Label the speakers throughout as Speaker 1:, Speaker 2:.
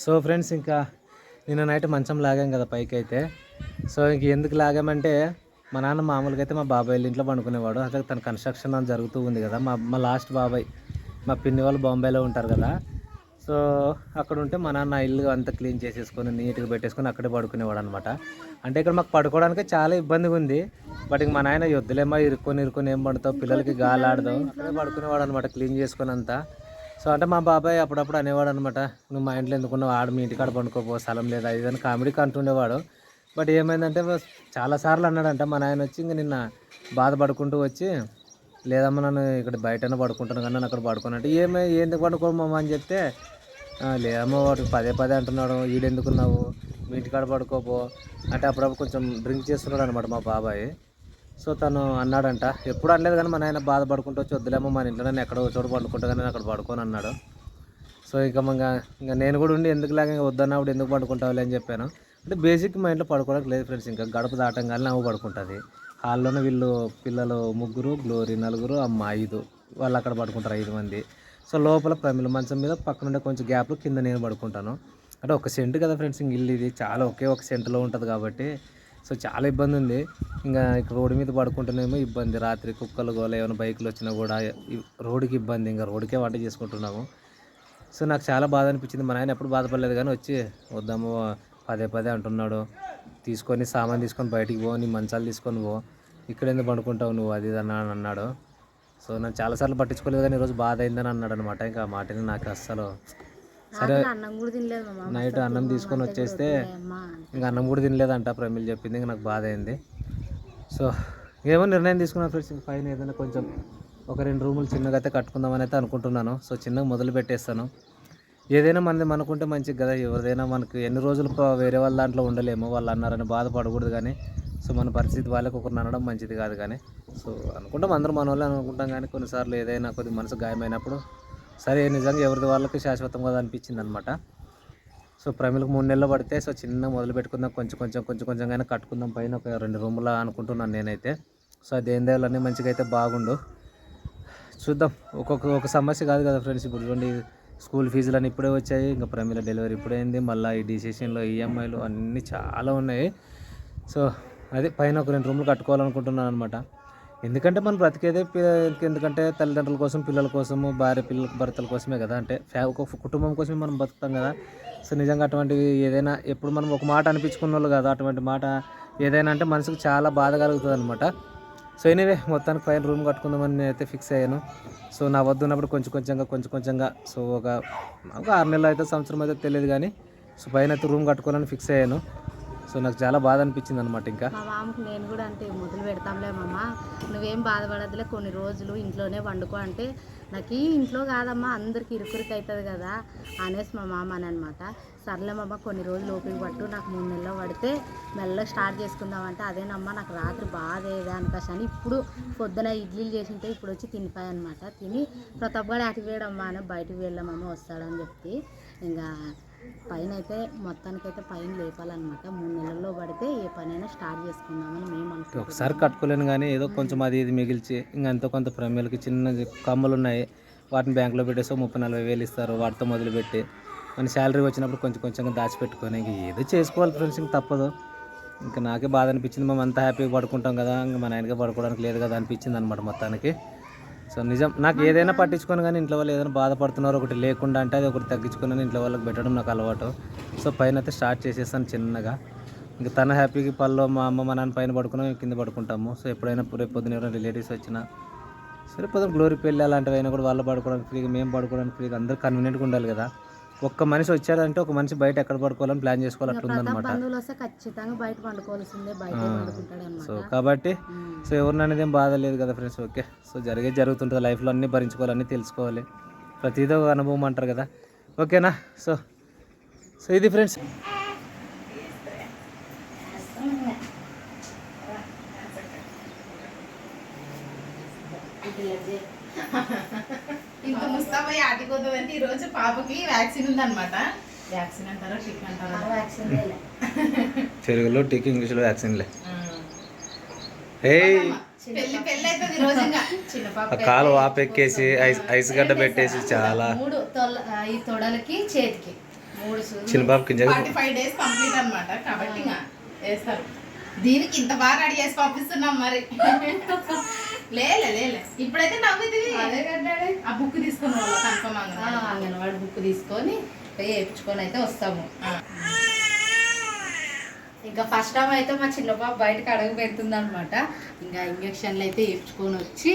Speaker 1: So friends, ఇంకా నిన్న night మంచం లాగాం కదా పైకి అయితే. సో ఇంక ఎందుకు లాగామంటే, మా నాన్న మామూలుగా అయితే మా బాబాయ్ వాళ్ళ ఇంట్లో పండుకునేవాడు. అదే తన కన్స్ట్రక్షన్ అని జరుగుతూ ఉంది కదా. మా లాస్ట్ బాబాయ్, మా పిన్ని వాళ్ళు బాంబేలో ఉంటారు కదా. సో అక్కడ ఉంటే మా నాన్న ఇల్లు అంతా క్లీన్ చేసేసుకొని నీట్గా పెట్టేసుకొని అక్కడే పడుకునేవాడు అనమాట. అంటే ఇక్కడ మాకు పడుకోవడానికి చాలా ఇబ్బందిగా ఉంది. బట్ ఇంక మా నాయన వద్దులేమో, ఇరుక్కొని ఏం పడతావు, పిల్లలకి గాలి ఆడదాం, అక్కడే పడుకునేవాడు అనమాట క్లీన్ చేసుకొని అంతా. సో అంటే మా బాబాయ్ అప్పుడప్పుడు అనేవాడు అనమాట, నువ్వు మా ఇంట్లో ఎందుకున్నావు, ఆడు మీ ఇంటికాడ పండుకోపో, స్థలం లేదా ఇదని కామెడీకి అంటుండేవాడు. బట్ ఏమైందంటే చాలాసార్లు అన్నాడంట. మా నాయన వచ్చి ఇంక నిన్న బాధపడుకుంటూ వచ్చి, లేదమ్మా నన్ను ఇక్కడ బయటనే పడుకుంటాను కానీ నన్ను అక్కడ పడుకోనంటే, ఎందుకు పడుకోమమ్మా అని చెప్తే, లేదమ్మా వాడు పదే పదే అంటున్నాడు, ఈడెందుకున్నావు, మీ ఇంటికాడ పడుకోపో అంటే అప్పుడప్పుడు కొంచెం డ్రింక్ చేస్తున్నాడు అనమాట మా బాబాయ్. సో తను అన్నాడంట, ఎప్పుడు అనలేదు కానీ మా నాయన బాధపడుకుంటూ వచ్చి, వద్దులేమో మన ఇంట్లో నేను ఎక్కడో చోటు పడుకుంటా కానీ నేను అక్కడ పడుకోని అన్నాడు. సో ఇంకా నేను కూడా ఉండి ఎందుకులాగా ఇంకా వద్దన్నప్పుడు ఎందుకు పడుకుంటావులే అని చెప్పాను. అంటే బేసిక్ మా ఇంట్లో పడుకోవడానికి లేదు ఫ్రెండ్స్. ఇంకా గడప దాటంగానే నవ్వు పడుకుంటుంది. హాల్లోనే వీళ్ళు పిల్లలు 3, గ్లోరీ 4, అమ్మ 5, వాళ్ళు అక్కడ పడుకుంటారు 5 మంది. సో లోపల ప్రమిల మంచం మీద పక్కనుండే కొంచెం గ్యాప్లో కింద నేను పడుకుంటాను. అంటే ఒక సెంటు కదా ఫ్రెండ్స్, ఇంక ఇల్లు ఇది చాలా ఒకే ఒక సెంటులో ఉంటుంది కాబట్టి సో చాలా ఇబ్బంది ఉంది. ఇంకా ఇక్కడ రోడ్డు మీద పడుకుంటేనేమో ఇబ్బంది, రాత్రి కుక్కలు గోల ఏమైనా బైకులు వచ్చినా కూడా రోడ్డుకి ఇబ్బంది, ఇంకా రోడ్డుకే వంట చేసుకుంటున్నాము. సో నాకు చాలా బాధ అనిపించింది. మా నాయన ఎప్పుడు బాధపడలేదు కానీ వచ్చి, వద్దాము పదే పదే అంటున్నాడు, తీసుకొని సామాన్ తీసుకొని బయటికి పో, నీ మంచాలు తీసుకొని పో, ఇక్కడ ఎందుకు పండుకుంటావు నువ్వు, అది ఇది అని అన్నాడు. సో నేను చాలాసార్లు పట్టించుకోలేదు కానీ ఈరోజు బాధ అయిందని అన్నాడు అనమాట. ఇంకా ఆ మాటని నాకు అస్సలు సరే. నైట్ అన్నం తీసుకొని వచ్చేస్తే ఇంకా అన్నం కూడా తినలేదంట ప్రమిల్ చెప్పింది. ఇంకా నాకు బాధ అయింది. సో ఏమో నిర్ణయం తీసుకున్నాను ఫ్రెండ్స్, పైన ఏదైనా కొంచెం ఒక 2 రూములు చిన్నగా అయితే కట్టుకుందామని అయితే అనుకుంటున్నాను. సో చిన్నగా మొదలు పెట్టేస్తాను. ఏదైనా మనది మనకుంటే మంచిది కదా. ఎవరిదైనా మనకు ఎన్ని రోజులు వేరే వాళ్ళ దాంట్లో ఉండలేము, వాళ్ళు అన్నారని బాధపడకూడదు. కానీ సో మన పరిస్థితి వాళ్ళకి ఒకరిని అనడం మంచిది కాదు. కానీ సో అనుకుంటాం, అందరూ మన వాళ్ళే అనుకుంటాం. కానీ కొన్నిసార్లు ఏదైనా కొద్ది మనసు గాయమైనప్పుడు సరే నిజంగా ఎవరిది వాళ్ళకి శాశ్వతం కదా అనిపించింది అనమాట. సో ప్రమిలకు 3 నెలలు పడితే సో చిన్న మొదలు పెట్టుకుందాం, కొంచెంగానే కట్టుకుందాం పైన ఒక 2 రూములు అనుకుంటున్నాను నేనైతే. సో అది ఏందేళ్ళన్నీ మంచిగా అయితే బాగుండు. చూద్దాం. ఒక సమస్య కాదు కదా ఫ్రెండ్స్. ఇప్పుడు చూడండి, స్కూల్ ఫీజులు అని ఇప్పుడే వచ్చాయి, ఇంకా ప్రమిల డెలివరీ ఇప్పుడే అయింది, మళ్ళీ ఈ డిసిషన్లో ఈఎంఐలు అన్నీ చాలా ఉన్నాయి. సో అది పైన ఒక 2 రూములు కట్టుకోవాలనుకుంటున్నాను అనమాట. ఎందుకంటే మనం బ్రతికేదే ఎందుకంటే తల్లిదండ్రుల కోసం, పిల్లల కోసము, భర్తల కోసమే కదా. అంటే ఒక కుటుంబం కోసమే మనం బతుకుతాం కదా. సో నిజంగా అటువంటివి ఏదైనా ఎప్పుడు మనం ఒక మాట అనిపించుకున్న వాళ్ళు కదా, అటువంటి మాట ఏదైనా అంటే మనసుకు చాలా బాధ కలుగుతుంది అనమాట. సో ఎనీవే మొత్తానికి పైన రూమ్ కట్టుకుందామని నేనైతే ఫిక్స్ అయ్యాను. సో నా వద్ద ఉన్నప్పుడు కొంచెంగా సో ఒక 6 నెలలు అయితే, సంవత్సరం అయితే తెలియదు కానీ సో పైన అయితే రూమ్ కట్టుకోవాలని ఫిక్స్ అయ్యాను. సో నాకు చాలా బాధ అనిపించింది అనమాట. ఇంకా
Speaker 2: మా మామకి నేను కూడా అంటే మొదలు పెడతాంలే మామ, నువ్వేం బాధపడద్దులే, కొన్ని రోజులు ఇంట్లోనే వండుకో అంటే, నాకు ఈ ఇంట్లో కాదమ్మా అందరికి ఇరుకురికి అవుతుంది కదా అనేసి మా మామ అని అనమాట. సర్లేమమ్మ కొన్ని రోజులు ఓపిక పట్టు, నాకు 3 నెలలు పడితే మెల్లగా స్టార్ట్ చేసుకుందామంటే, అదేనమ్మా నాకు రాత్రి బాధ ఏదే అనిపిస్తే అని ఇప్పుడు పొద్దున ఇడ్లీలు చేసింటే ఇప్పుడు వచ్చి తినిపోయాయి అనమాట. తిని ప్రతాప్గాడు అటు వేయడమ్మా అని బయటకు వెళ్ళామమ్మ వస్తాడని చెప్పి ఇంకా పైన అయితే మొత్తానికైతే పైన లేపాలన్నమాట. 3 నెలల్లో పడితే ఏ పనైనా స్టార్ట్ చేసుకుందామని మేము అనుకుంటాం.
Speaker 1: ఒకసారి కట్టుకోలేను కానీ ఏదో కొంచెం అది ఇది మిగిల్చి ఇంకా ఎంతో కొంత ప్రమేలకి చిన్న కమ్మలు ఉన్నాయి, వాటిని బ్యాంకులో పెట్టేస్తే 30-40 వేలు ఇస్తారు. వాటితో మొదలుపెట్టి మన శాలరీ వచ్చినప్పుడు కొంచెంగా దాచిపెట్టుకొని ఇంక ఏదో చేసుకోవాలి ఫ్రెండ్స్. ఇంక తప్పదు. ఇంకా నాకే బాధ అనిపించింది. మేము అంతా హ్యాపీగా పడుకుంటాం కదా, ఇంకా మన ఆయనగా పడుకోవడానికి లేదు కదా అనిపించింది అనమాట మొత్తానికి. సో నిజం, నాకు ఏదైనా పట్టించుకొని కానీ ఇంట్లో వాళ్ళు ఏదైనా బాధపడుతున్నారు ఒకటి లేకుండా అంటే అది ఒకటి తగ్గించుకుని ఇంట్లో వాళ్ళకి పెట్టడం నాకు అలవాటు. సో పైన అయితే స్టార్ట్ చేసేస్తాను చిన్నగా. ఇంకా తన హ్యాపీకి పళ్ళు మా అమ్మ మా నాన్న పైన పడుకున్నాం, కింద పడుకుంటాము. సో ఎప్పుడైనా రేపు పొద్దున ఎవరైనా రిలేటివ్స్ వచ్చినా సరే, పొద్దున గ్లోరీ పెళ్ళి అలాంటివి అయినా కూడా వాళ్ళు పడుకోవడానికి ఫ్రీగా, మేము పడుకోవడానికి ఫ్రీగా, అందరూ కన్వీనియంట్గా ఉండాలి కదా. ఒక్క మనిషి వచ్చారంటే ఒక మనిషి బయట ఎక్కడ పడుకోవాలని ప్లాన్ చేసుకోవాలి, అట్లుందనమాట. సో కాబట్టి సో ఎవరిని అనేది ఏం బాధ లేదు కదా ఫ్రెండ్స్. ఓకే, సో జరుగుతుంటుంది లైఫ్లో, అన్నీ భరించుకోవాలి, అన్నీ తెలుసుకోవాలి, ప్రతిదో అనుభవం అంటారు కదా. ఓకేనా. సో ఇది ఫ్రెండ్స్.
Speaker 3: ఇంకా ముస్తాబయ్య ఆటిపోతుందంటే ఈరోజు పాపకి వ్యాక్సిన్ ఉందన్నమాట. వ్యాక్సిన్ అంటారా టిక్ అంటారా?
Speaker 1: తెలుగులో టిక్, ఇంగ్లీష్లో వ్యాక్సిన్లే.
Speaker 3: పెళ్ళి అవుతుంది రోజు. చిన్న పాప
Speaker 1: కాలు వాపెక్కేసి ఐస్ గడ్డ పెట్టేసి చాలా
Speaker 3: 3 ఈ తొడలకి చేతికి
Speaker 2: 3 సూదులు.
Speaker 1: చిన్న బాబుకి ఇంజక్షన్
Speaker 3: 45 days కంప్లీట్ అన్నమాట. కాబట్టి ఇంకా వేస్తారు. దీనికి ఇంత బాగా రెడీ చేసి పంపిస్తున్నాం మరి. లేలే ఇప్పుడైతే నవ్వుతుంది.
Speaker 2: అదే కట్టాడే.
Speaker 3: ఆ బుక్ తీసుకుని కన్ఫర్మ్
Speaker 2: అంగన్వాడి బుక్ తీసుకొని వేయించుకొని అయితే వస్తాము. ఇంకా ఫస్ట్ టైం అయితే మా చిన్న పాప బయటకు అడుగు పెడుతుంది అనమాట. ఇంకా ఇంజక్షన్లు అయితే వేయించుకొని వచ్చి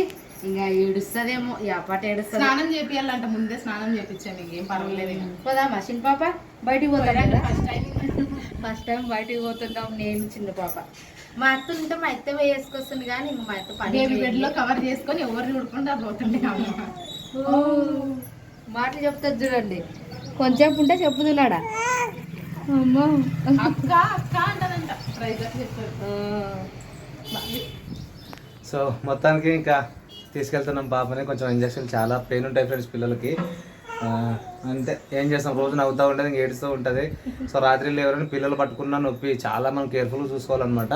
Speaker 2: ఇంకా ఏడుస్తుందేమో, ఈ అపాట ఏడుస్తుంది.
Speaker 3: స్నానం చేపియాలంట, ముందే స్నానం చేపించాను. మీకు ఏం పర్వాలేదు.
Speaker 2: పోదా మా చిన్న పాప బయటికి పోతాడు.
Speaker 3: ఫస్ట్
Speaker 2: టైం బయటికి పోతుంటాం నేను చిన్న పాప. మా అత్త ఉంటే మా అత్త వేసుకొస్తుంది కానీ ఇంకా మా అత్త పని
Speaker 3: బేబీ బెడ్ లో కవర్ చేసుకొని ఎవరు చూడకుండా పోతుండే అమ్మ.
Speaker 2: మాటలు చెప్తుంది చూడండి. కొంచెం ఉంటే చెప్పుతున్నాడా అమ్మా
Speaker 3: అక్క అక్క అంటదంట. ప్రైజ్ చెప్తారు.
Speaker 1: సో మొత్తానికి ఇంకా తీసుకెళ్తున్నాం పాపని. కొంచెం ఇంజక్షన్ చాలా పెయిన్ ఉంటాయి ఫ్రెండ్స్ పిల్లలకి. అంటే ఏం చేస్తాం, రోజు నవ్వుతూ ఉంటుంది, ఇంక ఏడుస్తూ ఉంటుంది. సో రాత్రిలో ఎవరైనా పిల్లలు పట్టుకున్నా నొప్పి చాలా మనం కేర్ఫుల్గా చూసుకోవాలన్నమాట.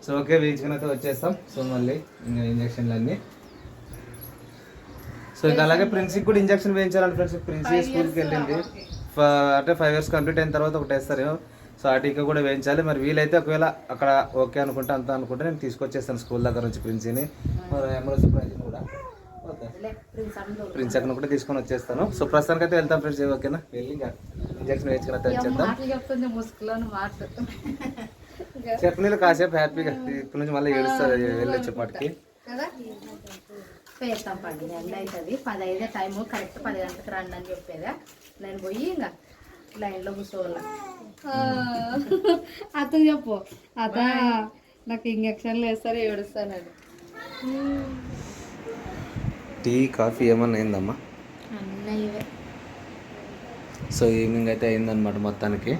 Speaker 1: సో ఓకే, వేయించుకుని అయితే వచ్చేస్తాం. సో మళ్ళీ ఇంకా ఇంజక్షన్లు అన్నీ. సో ఇంకా అలాగే ప్రిన్సీకి కూడా ఇంజక్షన్ వేయించాలంటే ఫ్రెండ్స్. ప్రిన్సీ స్కూల్కి వెళ్ళింది. అంటే 5 years కంప్లీట్ అయిన తర్వాత ఒకటి వేస్తారు. సో ఆ టీకా కూడా వేయించాలి. మరి వీలైతే ఒకవేళ అక్కడ ఓకే అనుకుంటే అంతా అనుకుంటే నేను తీసుకొచ్చేస్తాను స్కూల్ దగ్గర నుంచి ప్రిన్సీని. ఎమర్జెన్సీ ప్రైజ్ కూడా ప్రిన్స్ అక్కడ కూడా తీసుకొని వచ్చేస్తాను. సో ప్రస్తుతానికి అయితే వెళ్తాం ఫ్రెండ్స్. ఓకేనా, వెళ్ళి ఇంకా ఇంజక్షన్ వేయించుకుని అయితే వచ్చేద్దాం. చెప్పనీళ్ళు కాసేపు హ్యాపీగా ఇక్కడ నుంచి మళ్ళీ ఏడుస్తుంది వెళ్ళొచ్చేపాటికి.
Speaker 2: వేస్తాం పండి ఎండ అవుతుంది. 10 టైము కరెక్ట్ 10 గంటలకు రండి అని చెప్పేదా. నేను పోయి ఇంకా లైన్లో కూర్చోవాలా. అతను చెప్పు అత నాకు ఇంజక్షన్లు వేస్తారు ఏడుస్తానని.
Speaker 1: టీ కాఫీ ఏమన్నా అయిందమ్మా?
Speaker 2: అన్నయ్యవే.
Speaker 1: సో ఈవినింగ్ అయితే అయిందనమాట మొత్తానికి.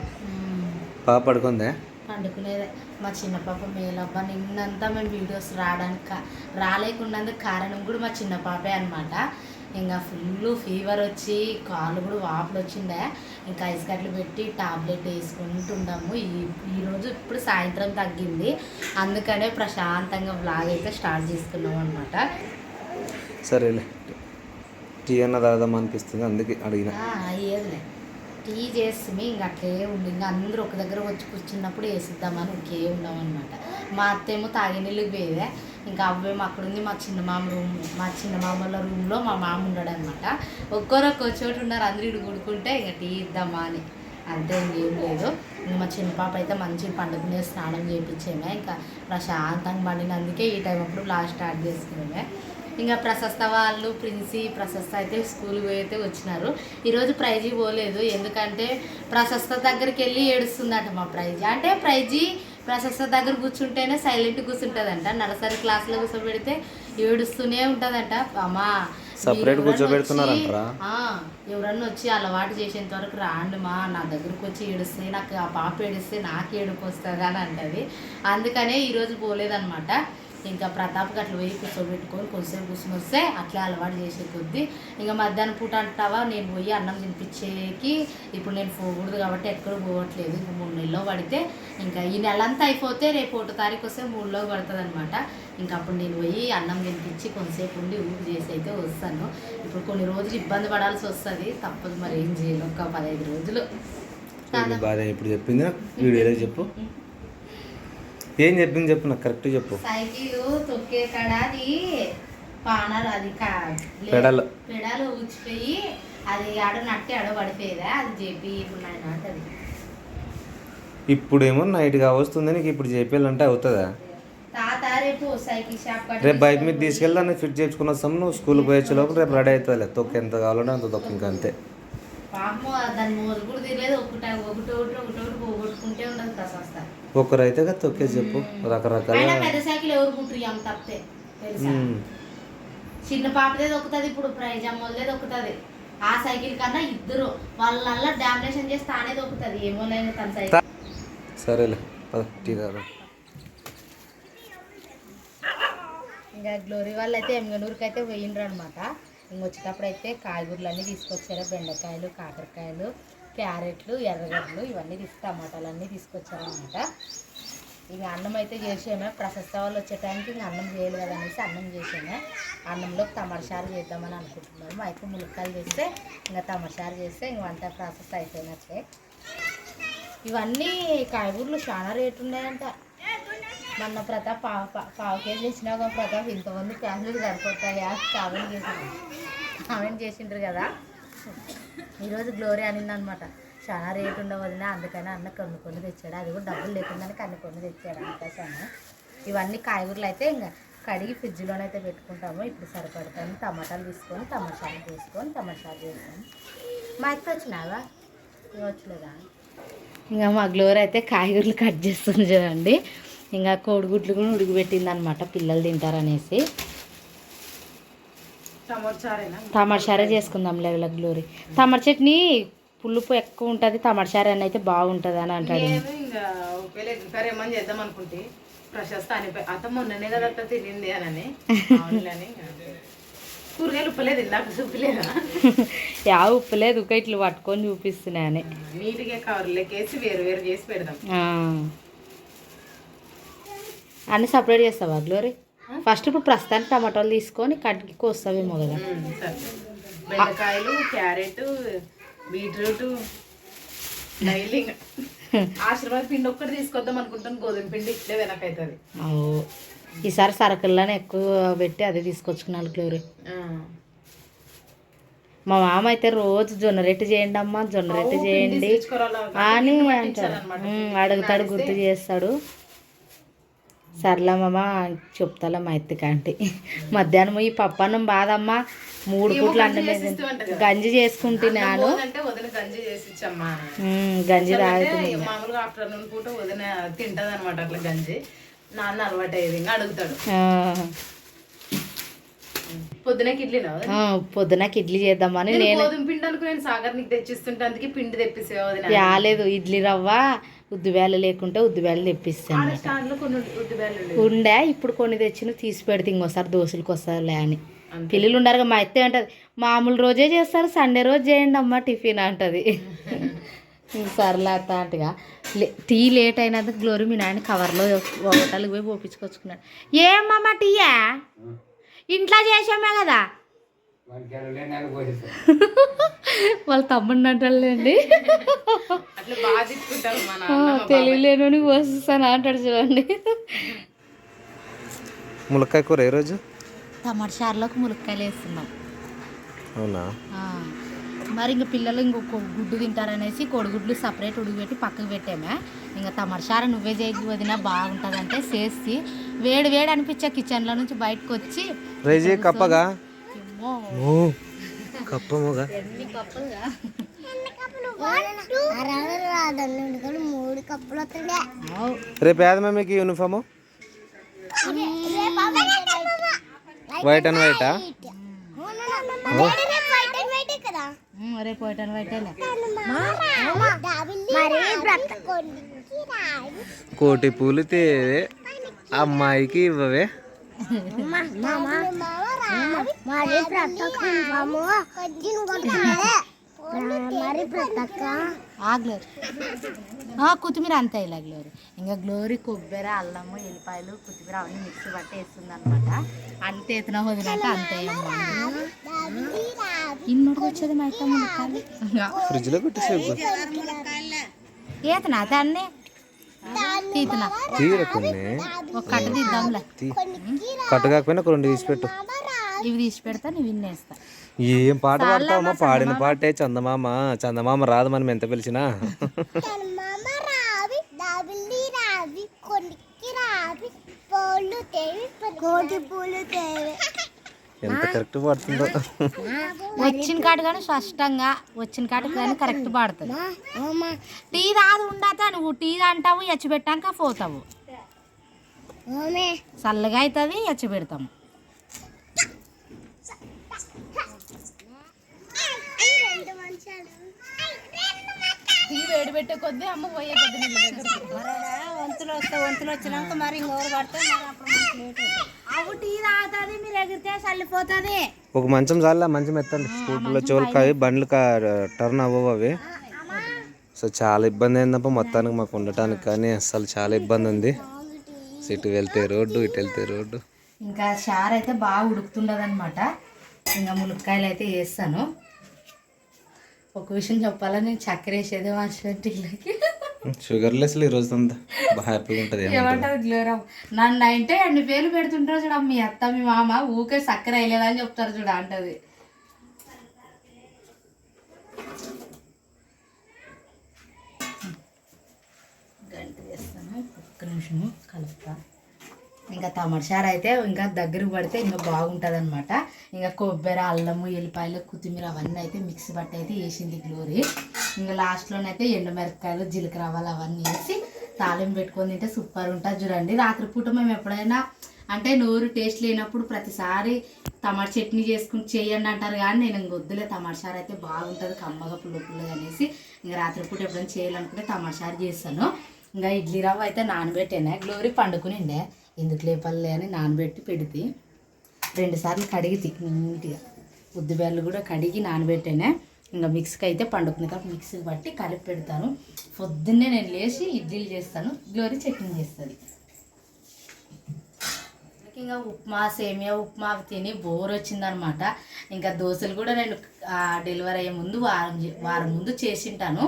Speaker 1: పాప పడుకుందే?
Speaker 2: పండుకునేదే. మా చిన్న పాప మేలబ్బా నిన్నంతా మేము వీడియోస్ రాలేకున్నందుకు కారణం కూడా మా చిన్న పాపే అనమాట. ఇంకా ఫుల్ ఫీవర్ వచ్చి కాళ్ళు కూడా వాపులు వచ్చిండే. ఇంకా ఐస్ కట్లు పెట్టి టాబ్లెట్ వేసుకుంటుంటాము. ఈరోజు ఇప్పుడు సాయంత్రం తగ్గింది. అందుకనే ప్రశాంతంగా వ్లాగ్ అయితే స్టార్ట్ చేసుకున్నాం అనమాట.
Speaker 1: సరేలే, టీ అన్న తాగుదాం అనిపిస్తుంది, అందుకే అడిగిన.
Speaker 2: అయ్యేదిలే, టీ చేస్తుంది ఇంక అట్లే ఉండి ఇంకా అందరూ ఒక దగ్గర వచ్చి కూర్చున్నప్పుడు వేసిద్దామని ఇంకే ఉన్నామన్నమాట. మా అత్తేమో తాగే నీళ్ళకి పోయేదే. ఇంకా అవ్వేమో అక్కడ ఉంది మా చిన్న మామల రూమ్లో మా మామ ఉన్నాడు అనమాట. ఒక్కొక్క చోటు ఉన్నారు, అందరూ ఇటు కొడుకుంటే ఇంకా టీ ఇద్దామా అని. అంతే, ఇంకేం లేదు. ఇంకా మా చిన్న పాప అయితే మంచి పండుగనే స్నానం చేయించేమే. ఇంకా ప్రశాంతంగా పండినందుకే ఈ టైం అప్పుడు లాస్ట్ స్టార్ట్ చేసుకునేమే. ఇంకా ప్రశస్త వాళ్ళు ప్రశస్త అయితే స్కూల్కి పోయి అయితే వచ్చినారు. ఈరోజు ప్రైజీ పోలేదు, ఎందుకంటే ప్రశస్త దగ్గరికి వెళ్ళి ఏడుస్తుందట మా ప్రైజీ. అంటే ప్రైజీ ప్రశస్త దగ్గర కూర్చుంటేనే సైలెంట్ కూర్చుంటుందంట. నర్సరీ క్లాస్లో కూర్చోబెడితే ఏడుస్తూనే ఉంటుందంట. అమ్మా
Speaker 1: సపరేట్ కూర్చోబెడుతున్నారంటారా?
Speaker 2: ఎవరన్నా వచ్చి అలవాటు చేసేంత వరకు రాండి మా, నా దగ్గరకు వచ్చి ఏడుస్తే నాకు ఆ పాప ఏడిస్తే నాకు ఏడుపు వస్తుంది అని అంటది. అందుకనే ఈరోజు పోలేదన్నమాట. ఇంకా ప్రతాప్కి అట్లా పోయి కూర్చోబెట్టుకొని కొంచెంసేపు కూర్చొని వస్తే అట్లా అలవాటు చేసే కొద్దీ ఇంకా మధ్యాహ్నం పూట అంటావా నేను పోయి అన్నం తినిపించేకి ఇప్పుడు నేను పోకూడదు కాబట్టి ఎక్కడ పోవట్లేదు. ఇంకా 3 నెలల్లో పడితే ఇంకా ఈ నెలంతా అయిపోతే రేపు 1వ తారీఖు వస్తే 3లో పడుతుంది అనమాట. ఇంకా అప్పుడు నేను పోయి అన్నం తినిపించి కొంతసేపు ఉండి ఊరు చేసి అయితే వస్తాను. ఇప్పుడు కొన్ని రోజులు ఇబ్బంది పడాల్సి వస్తుంది, తప్పదు, మరి ఏం చేయాలి. ఒక 15 రోజులు
Speaker 1: బాగా ఇప్పుడు చెప్పింది వీడియోలో చెప్పు. ఏం చెప్పింది చెప్పు, నాకు కరెక్ట్ చెప్పు.
Speaker 2: సైకిల్ తొక్కే కాడ అది పానర్ అది
Speaker 1: పెడలు
Speaker 2: ఊచిపోయి అది ఆడ నట్టి ఆడ పడిపోయేదా, అది చెప్పి ఇప్పుడు అది
Speaker 1: ఇప్పుడేమో నైట్గా వస్తుంది, నీకు ఇప్పుడు చెప్పాలంటే అవుతుందా?
Speaker 2: తాత రేపు సైకిల్ షాప్
Speaker 1: రేపు బైక్ మీద తీసుకెళ్ళి ఫిట్ చేసుకుని వస్తాము. నువ్వు స్కూల్కి పోయే లోపు రేపు రెడీ అవుతుంది. తొక్కు ఎంత కావాలంటే అంత తొక్కు, ఇంకా అంతే.
Speaker 2: పాపం దాని మోజు కూడా తెలియదు. ఒకటి పోగొట్టుకుంటే ఉండదు ప్రశస్త.
Speaker 1: ఒకరైతే కదా తొక్కేసి చెప్పు. రకరకాల
Speaker 2: పెద్ద సైకిల్ ఎవరు కుట్రియం తప్పే తెలుసా. చిన్న పాపదే దొక్కుతుంది, ఇప్పుడు ప్రైజ్ అమ్మోదే దొక్కుతుంది. ఆ సైకిల్ కన్నా ఇద్దరు వాళ్ళ డామినేషన్ చేసి తానే దొక్కుతుంది. ఏమో లేదు తన సైకిల్.
Speaker 1: సరేలే టీ తాగు.
Speaker 2: ఇంకా గ్లోరీ వాళ్ళు అయితే ఎమ్గనూరుకి అయితే పోయిండ్రు అనమాట. ఇంకొచ్చేటప్పుడు అయితే కాయగూరలు అన్నీ తీసుకొచ్చారు. బెండకాయలు, కాకరకాయలు, క్యారెట్లు, ఎర్రగడ్డలు ఇవన్నీ టమాటాలు అన్నీ తీసుకొచ్చారనమాట. ఇక అన్నం అయితే చేసామే, ప్రశస్త వాళ్ళు వచ్చే టైంకి ఇంక అన్నం చేయాలి కదా అనేసి అన్నం చేసామే. అన్నంలో టమాటాలు చేద్దామని అనుకుంటున్నాము. అయితే ములక్కాయలు చేస్తే ఇంకా టమాటాలు చేస్తే ఇంక వంట ప్రాసెస్ అయిపోయినట్టే. ఇవన్నీ కాయగూరలు చాలా రేటు ఉన్నాయంట. మొన్న ప్రతాప్ పావు కేజీ ఇచ్చినా ఒక ప్రతాప్ ఇంతమంది ఫ్యామిలీకి సరిపోతాయా కామెంట్ చేసిండ్రు కదా. ఈరోజు గ్లోరీ అనిందనమాట, చాలా రేటు ఉండవదినా, అందుకని అన్న కొన్ని తెచ్చాడు. అది కూడా డబ్బులు లేకుండానే కొన్ని తెచ్చాడు అందుకోసము. ఇవన్నీ కాయగూరలు అయితే ఇంకా కడిగి ఫ్రిడ్జ్లోనైతే పెట్టుకుంటాము. ఇప్పుడు సరిపడతాము. టమాటాలు తీసుకొని టమాటాలు చేసుకొని మా అత్త వచ్చినావా వచ్చలేదా? ఇంకా మా గ్లోరీ అయితే కాయగూరలు కట్ చేస్తుంది చూడండి. ఇంకా కోడిగుడ్లు కూడా ఉడికిపెట్టింది అనమాట, పిల్లలు తింటారనేసి. టమాటా చారే చేసుకుందాం లేవల గ్లోరీ. టమాటా చట్నీ పులుపు ఎక్కువ ఉంటుంది, టమాటా చారు అని అయితే బాగుంటుంది అని అంటాడు.
Speaker 3: ఇంకా ఒకవేళ ఏమని చేద్దాం అనుకుంటే ప్రశస్త అని అత మొన్ననే కదా అత్త తినింది అని కూరగాయలు ఉప్పలేదు, ఇందాక చూపలేదా?
Speaker 2: యా ఉప్పులేదు, ఒక ఇట్లా పట్టుకొని చూపిస్తున్నాయని
Speaker 3: నీట్గా కవర్లోకి వేసి వేరు చేసి పెడదాం.
Speaker 2: అన్నీ సపరేట్ చేస్తావా గ్లోరీ? ఫస్ట్ ఇప్పుడు ప్రస్తుతానికి టమాటాలు తీసుకొని కట్కి కోస్తావేమో కదా.
Speaker 3: బెండకాయలు, క్యారెట్, బీట్రూట్, డైలీ ఆశీర్వాద పిండి ఒక్కటి తీసుకొద్దాం అనుకుంటాను. గోధుమ పిండి ఇట్లే వెనకైతుంది.
Speaker 2: ఈసారి సరుకుల్లోనే ఎక్కువ పెట్టి అదే తీసుకొచ్చుకున్నాను గ్లోరీ. మా మామ అయితే రోజు జొన్న రొట్టె చేయండి అమ్మా, జొన్న రొట్టె చేయండి అని అంటాడు, అడుగుతాడు, గుర్తు చేస్తాడు. సర్లే మామ చెప్తాలే మా ఎత్తికంటే. మధ్యాహ్నం ఈ పప్పన్నం బాదమ్మా 3 పూట్లు అన్నం గంజి చేసుకుంటున్నాను. గంజి తాగుతుంది
Speaker 3: మామూలుగా ఆఫ్టర్నూన్ పూట వదిన తింటది అనమాట అట్లా గంజి. నాన్న అలవాటు అయ్యేది ఇంకా అడుగుతాడు.
Speaker 2: పొద్దునకి ఇడ్లీ చేద్దామని నేను
Speaker 3: గోధుమ పిండి అనుకుని నేను సాగర్ నీకు తెచ్చిస్తుంటే అందుకే పిండి తెప్పిసేవా?
Speaker 2: రాలేదు, ఇడ్లీ రవ్వ ఉద్దిబేళ లేకుంటే ఉద్దిబేళ తెప్పిస్తాను ఉండే. ఇప్పుడు కొన్ని తెచ్చిన తీసి పెడితే ఇంకోసారి దోశలకు వస్తారులే అని. పిల్లలు ఉండారుగా. మా అత్తే అంటది మామూలు రోజే చేస్తారు, సండే రోజు చేయండి అమ్మ టిఫిన్ అంటది. సర్లే అత్త అంటగా. టీ లేట్ అయినందుకు గ్లోరీ మీ నాయన కవర్లో హోటల్కి పోయి పోపించుకొచ్చుకున్నాడు. ఏమమ్మా టీయా ఇంట్లో చేసామే కదా. వాళ్ళ తమ్ముడిని అంటాడులేండి, తెలియలేను పోస్తాను అంటాడు చూడండి.
Speaker 1: ములక్కాయ కూర ఏ రోజు?
Speaker 2: టమాటా చారులోకి ములక్కాయలు వేస్తున్నాం.
Speaker 1: అవునా?
Speaker 2: మరి ఇంక పిల్లలు ఇంకొక గుడ్డు తింటారనేసి కోడిగుడ్లు సపరేట్ ఉడికిపెట్టి పక్కకు పెట్టామే. ఇంకా టమాటా చారు నువ్వే చేయకు వదినా బాగుంటుంది అంటే చేసి వేడి అనిపించే కిచెన్లో నుంచి బయటకు వచ్చి
Speaker 1: కప్పగా రేపు ఏదమ్మా మీకు యూనిఫాము? White and వైటా?
Speaker 2: రేపు వైట్ అండ్ వైట్.
Speaker 1: కోటి పూలు తేవే అమ్మాయికి ఇవ్వవే.
Speaker 2: కొత్తిమీర అంతా ఇలా గ్లోరీ. ఇంకా గ్లోరీ కొబ్బరి, అల్లము, ఎల్లిపాయలు, కొత్తిమీర అవన్నీ మిక్సీ పట్టి వేస్తుంది అనమాట. అంతే ఎత్తున వదిలినట్టు అంతే ఇన్నోటికి వచ్చేది మా ఇష్టం.
Speaker 1: ఫ్రిడ్జ్ లో పెట్టేసేపు
Speaker 2: ఏతనా అన్నీ తీతున్నా ఒక కట్ట తీద్దాంలే.
Speaker 1: కట్టు కాకపోయినా ఒక 2 తీసి పెట్టు.
Speaker 2: ఇవి తీసి పెడతా, నువ్వు విన్నేస్తా.
Speaker 1: ఏం పాట పాడతావమ్మా? పాడిన పాటే చందమామ రాదు మనం ఎంత పిలిచినా. ఎంత కరెక్ట్ పాడుతుందో.
Speaker 2: వచ్చిన కాటు కానీ స్పష్టంగా వచ్చిన కాటు కానీ కరెక్ట్ పాడుతుంది. టీ రాదు ఉండతా, నువ్వు టీ అంటావు, ఎచ్చి పెట్టాక పోతావు. చల్లగా అవుతుంది, ఎచ్చి పెడతాము.
Speaker 3: టీ వేడి పెట్టే కొద్దీ అమ్మ పోయే కొద్ది
Speaker 2: వంతులు వచ్చినాక మరి ఇంకోరు పడితే మరి అప్పుడు అవు టీ తాగుతుంది, మీరు ఎగిరితే చల్లిపోతుంది.
Speaker 1: ఒక మంచం చాలా మంచం ఎత్తండి. స్కూటర్లో చోలుకి అవి బండ్లు టర్న్ అవ్వవు అవి. సో చాలా ఇబ్బంది అయిందప్ప మొత్తానికి మాకు ఉండటానికి, కానీ అసలు చాలా ఇబ్బంది ఉంది. ఇటు వెళ్తే రోడ్డు, ఇటు వెళ్తే రోడ్డు.
Speaker 2: ఇంకా చారు అయితే బాగా ఉడుకుతుండదు అనమాట. ఇంకా ములక్కాయలు అయితే వేస్తాను. ఒక విషయం చెప్పాలా, నేను చక్కెర వేసేదే టీలకి.
Speaker 1: షుగర్ లెస్లు ఈరోజు అంతా బాగా హ్యాపీగా ఉంటుంది.
Speaker 2: ఏమంటారు గ్లోరా, నన్ను అంటే అన్ని పేర్లు పెడుతుంటారు చూడ, మీ అత్త మీ మామ ఊకే చక్కెర వేయలేదని చెప్తారు చూడ అంటది. గంట చేస్తాను, ఒక్క నిమిషము కలుపుతా. ఇంకా టమాటా చారు అయితే ఇంకా దగ్గరకు పడితే ఇంకా బాగుంటుంది అనమాట. ఇంకా కొబ్బరి, అల్లము, ఎల్లిపాయలు, కొత్తిమీర అవన్నీ అయితే మిక్సీ బట్టి అయితే వేసింది గ్లోరీ. ఇంకా లాస్ట్లోనైతే ఎండుమిరపకాయలు, జీలకర్ర ఆవాలు అవన్నీ వేసి తాలింపు పెట్టుకొని తింటే సూపర్ ఉంటుంది చూడండి. రాత్రిపూట మేము ఎప్పుడైనా అంటే నోరు టేస్ట్ లేనప్పుడు ప్రతిసారి టమాటా చట్నీ చేసుకుని చేయండి అంటారు, కానీ నేను ఇంక వద్దులే, టమాటా చారు అయితే బాగుంటుంది కమ్మగా పుల్ల పుల్లగా అనేసి ఇంకా రాత్రిపూట ఎప్పుడైనా చేయాలనుకుంటే టమాటా చారు చేస్తాను. ఇంకా ఇడ్లీ రవ్వ అయితే నానబెట్టాను. గ్లోరీ పండుకునిండే, ఎందుకు లేపల్లే అని నానబెట్టి పెడితే 2 సార్లు కడిగి నీట్గా ఉద్దిబేర్లు కూడా కడిగి నానబెట్టానే. ఇంకా మిక్సీకి అయితే పండుకునే కాబట్టి మిక్సీకి బట్టి కలిపి పెడతాను. పొద్దున్నే నేను లేచి ఇడ్లీలు చేస్తాను, గ్లోరీ చట్నీ చేస్తుంది. ఇంకా ఉప్మా, సేమియా ఉప్మా తిని బోర్ వచ్చిందనమాట. ఇంకా దోశలు కూడా నేను డెలివరీ అయ్యే ముందు వారం ముందు చేసింటాను.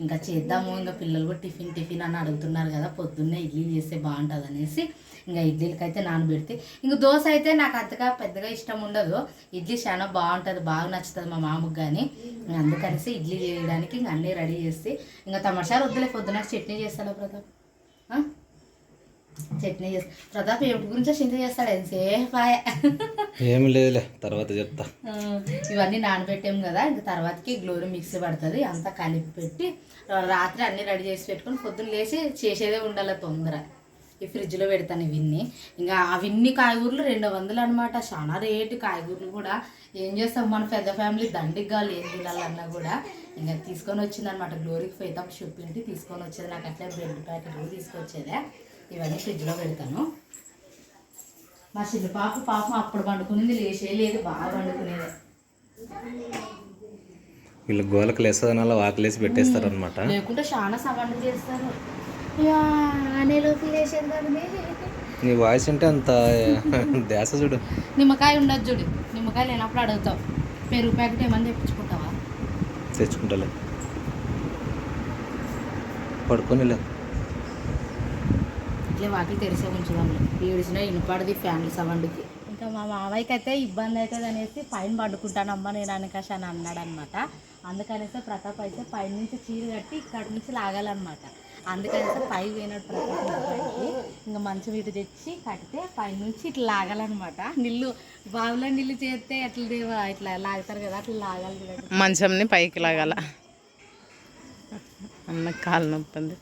Speaker 2: ఇంకా చేద్దాము, ఇంకా పిల్లలు కూడా టిఫిన్ అని అడుగుతున్నారు కదా, పొద్దున్నే ఇడ్లీ చేస్తే బాగుంటుంది అనేసి ఇంకా ఇడ్లీలకైతే నానబెడితే. ఇంకా దోశ అయితే నాకు అంతగా పెద్దగా ఇష్టం ఉండదు, ఇడ్లీ చాలా బాగుంటుంది, బాగా నచ్చుతుంది మా మామకు. కానీ అందుకనేసి ఇడ్లీ చేయడానికి ఇంకా అన్నీ రెడీ చేసి ఇంకా టమాటా వద్దులే, పొద్దున చట్నీ చేస్తాను ప్రతాప్. చట్నీ చేస్తా ప్రతాప్, ఏమిటి గురించో చింత చేస్తాడు ఎంతసేపు.
Speaker 1: ఏమి లేదులే, తర్వాత చెప్తా.
Speaker 2: ఇవన్నీ నానబెట్టాము కదా, ఇంకా తర్వాతకి గ్లోరీ మిక్సీ పడుతుంది. అంతా కలిపి పెట్టి రాత్రి అన్నీ రెడీ చేసి పెట్టుకొని పొద్దున్న లేచి చేసేదే ఉండాలి తొందర. ఈ ఫ్రిడ్జ్లో పెడతాను ఇవన్నీ. ఇంకా అవన్నీ కాయగూరలు 200 అనమాట, చాలా రేటు కాయగూరలు కూడా. ఏం చేస్తాం, మన పెద్ద ఫ్యామిలీ దండికి కావాలి ఏం తినాలన్నా కూడా. ఇంకా తీసుకొని వచ్చిందనమాట గ్లోరీకి ఫైతాం షొప్పింటి తీసుకొని వచ్చేది, నాకు అట్లా బ్రెడ్ ప్యాకెట్ కూడా తీసుకొచ్చేదే. ఇవన్నీ ఫ్రిడ్జ్లో పెడతాను. మా చిన్న పాపం అప్పుడు పండుకునేది, లేచే లేదు, బాగా పండుకునేది.
Speaker 1: వీళ్ళు గోలకు లేసదనాల వాకలేసి పెట్టేస్తారు అనమాట,
Speaker 2: లేకుంటే చాలా సవాళ్ళు చేస్తారు. అనేలోకి లేచేది కదా.
Speaker 1: నీ వాయిస్ అంటే అంత ధ్యాస చూడు.
Speaker 2: నిమ్మకాయ ఉండదు చూడు, నిమ్మకాయ లేనప్పుడు అడుగుతావు. పెరుగు ప్యాకెట్ ఏమన్నా తెప్పించుకుంటావా?
Speaker 1: తెచ్చుకుంటలే, పడుకోనిలే.
Speaker 2: ఇట్లే వాటికి తెరిసే ఉంచుదాం, ఏడిసినా ఇనపడది ఫ్యాన్లు సౌండ్కి. ఇంకా మా మావయ్యకి అయితే ఇబ్బంది అవుతుంది అనేసి పైన పండుకుంటానమ్మా నేను అనకాశ అని అన్నాడు అనమాట. అందుకనేసి ప్రతాప్ అయితే పైన నుంచి చీర కట్టి ఇక్కడ నుంచి లాగాలన్నమాట. అందుకనేసి పై పోయినాడు ప్రతాప్ పైకి. ఇంకా మంచం ఇటు తెచ్చి కడితే పై నుంచి ఇట్లా లాగాలన్నమాట. నీళ్ళు బావిలో నీళ్ళు చేస్తే ఎట్లా ఇట్లా లాగుతారు కదా, అట్లా లాగాలి కదా,
Speaker 3: మంచంని పైకి లాగాల. అన్న కాలు నొప్పి.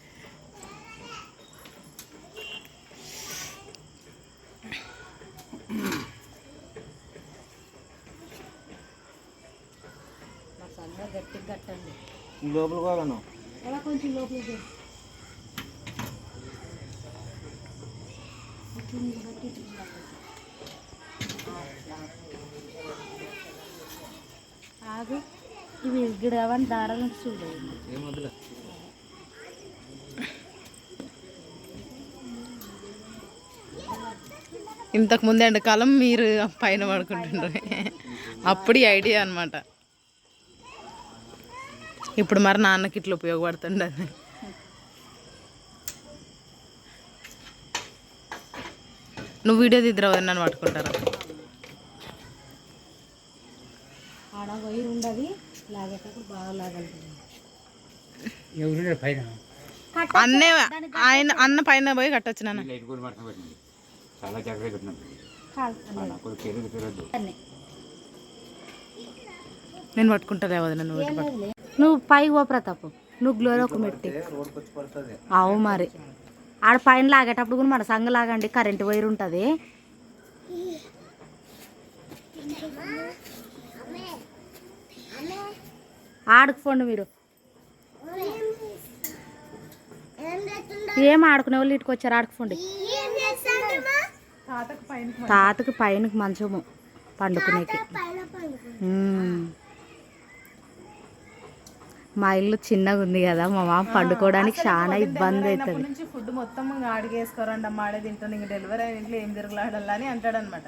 Speaker 2: గట్టిగా కట్టండి,
Speaker 1: లోపల పోవాలను
Speaker 2: అలా కొంచెం లోపలికి. ఆగు, ఇవి గిడవని దారాలను చూడలేదు.
Speaker 3: ఇంతకు ముందు ఎండాకాలం మీరు పైన పడుకుంటుండ్రు, అప్పుడు ఐడియా అనమాట. ఇప్పుడు మరి నాన్నకి ఇట్లా ఉపయోగపడుతుండదు. నువ్వు వీడియో తీద్దరావు, నన్ను పట్టుకుంటారా?
Speaker 2: ఆడ వైర్ ఉండదు, లాగేటప్పుడు బాగా లాగలుగుతుంది.
Speaker 3: అన్నే అన్న పైన పోయి కట్టొచ్చు నాన్న. నేను పట్టుకుంటారా వదిన,
Speaker 2: నువ్వు పైకి పో ప్రతాప్, నువ్వు గ్లోరీ ఒక మెట్టి అవు. మరి ఆడ పైన లాగేటప్పుడు కూడా మన సంగ లాగండి, కరెంటు వైర్ ఉంటుంది. ఆడుకోండి మీరు, ఏం ఆడుకునే వాళ్ళు ఇటుకు వచ్చారు, ఆడుకోండి. తాతకి పైన మంచము పండుకునేకి. మా ఇల్లు చిన్నగా ఉంది కదా మా మామ పండుకోవడానికి చాలా ఇబ్బంది అవుతుంది.
Speaker 3: నుంచి ఫుడ్ మొత్తం అడిగేసుకోరండి అమ్మ, ఆడే తింటాను, ఇంక డెలివరీ అయిన ఇంట్లో ఏం తిరగలాడాలని అంటాడు అనమాట.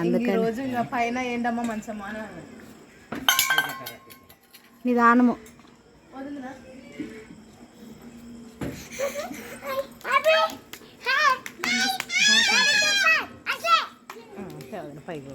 Speaker 3: అందుకని రోజు ఇంకా పైన ఏంటమ్మా మంచమ్మా అని అన్నాడు.
Speaker 2: నిదానము
Speaker 3: వదిలిరా పైకి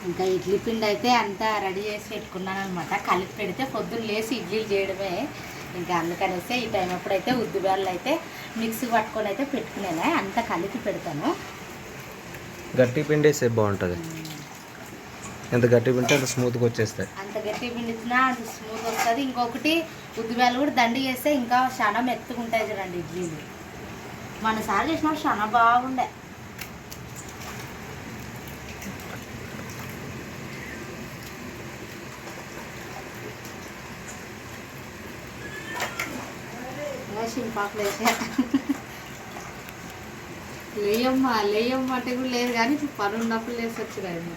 Speaker 2: ఇంకా ఇడ్లీ పిండి అయితే అంతా రెడీ చేసి పెట్టుకున్నాను అనమాట. కలిపి పెడితే పొద్దున్న లేసి ఇడ్లీలు చేయడమే. ఇంకా అందుకనేసి ఈ టైం అప్పుడైతే ఉద్దిబేళ్ళు అయితే మిక్సీ పట్టుకొని అయితే పెట్టుకునేనా అంతా కలిపి పెడతాను.
Speaker 1: గట్టి పిండి వేస్తే బాగుంటుంది. ఎంత గట్టి పిండి అంత స్మూత్గా వచ్చేస్తాయి.
Speaker 2: అంత గట్టి పిండిచ్చినా అంత స్మూత్ వస్తుంది. ఇంకొకటి ఉద్దిబేళ్ళు కూడా దండి చేస్తే ఇంకా చాలా మెత్తగా ఉంటాయి చూడండి ఇడ్లీలు. మనసారి చేసినప్పుడు చాలా బాగుండే. సింపాకులు వేసా లేయమ్మా అంటే కూడా లేదు కానీ ఇప్పుడు పని ఉన్నప్పుడు లేసొచ్చు కదా.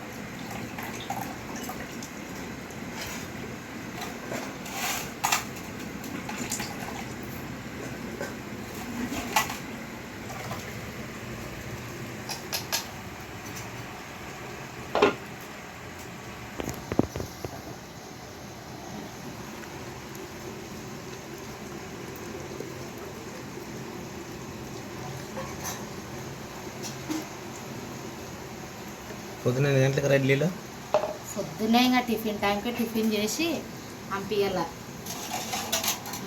Speaker 1: పొద్దున్న 8 గంటలకు ఇడ్లీలో
Speaker 2: పొద్దున్నే ఇంకా టిఫిన్ టైంకి టిఫిన్ చేసి పంపించాల.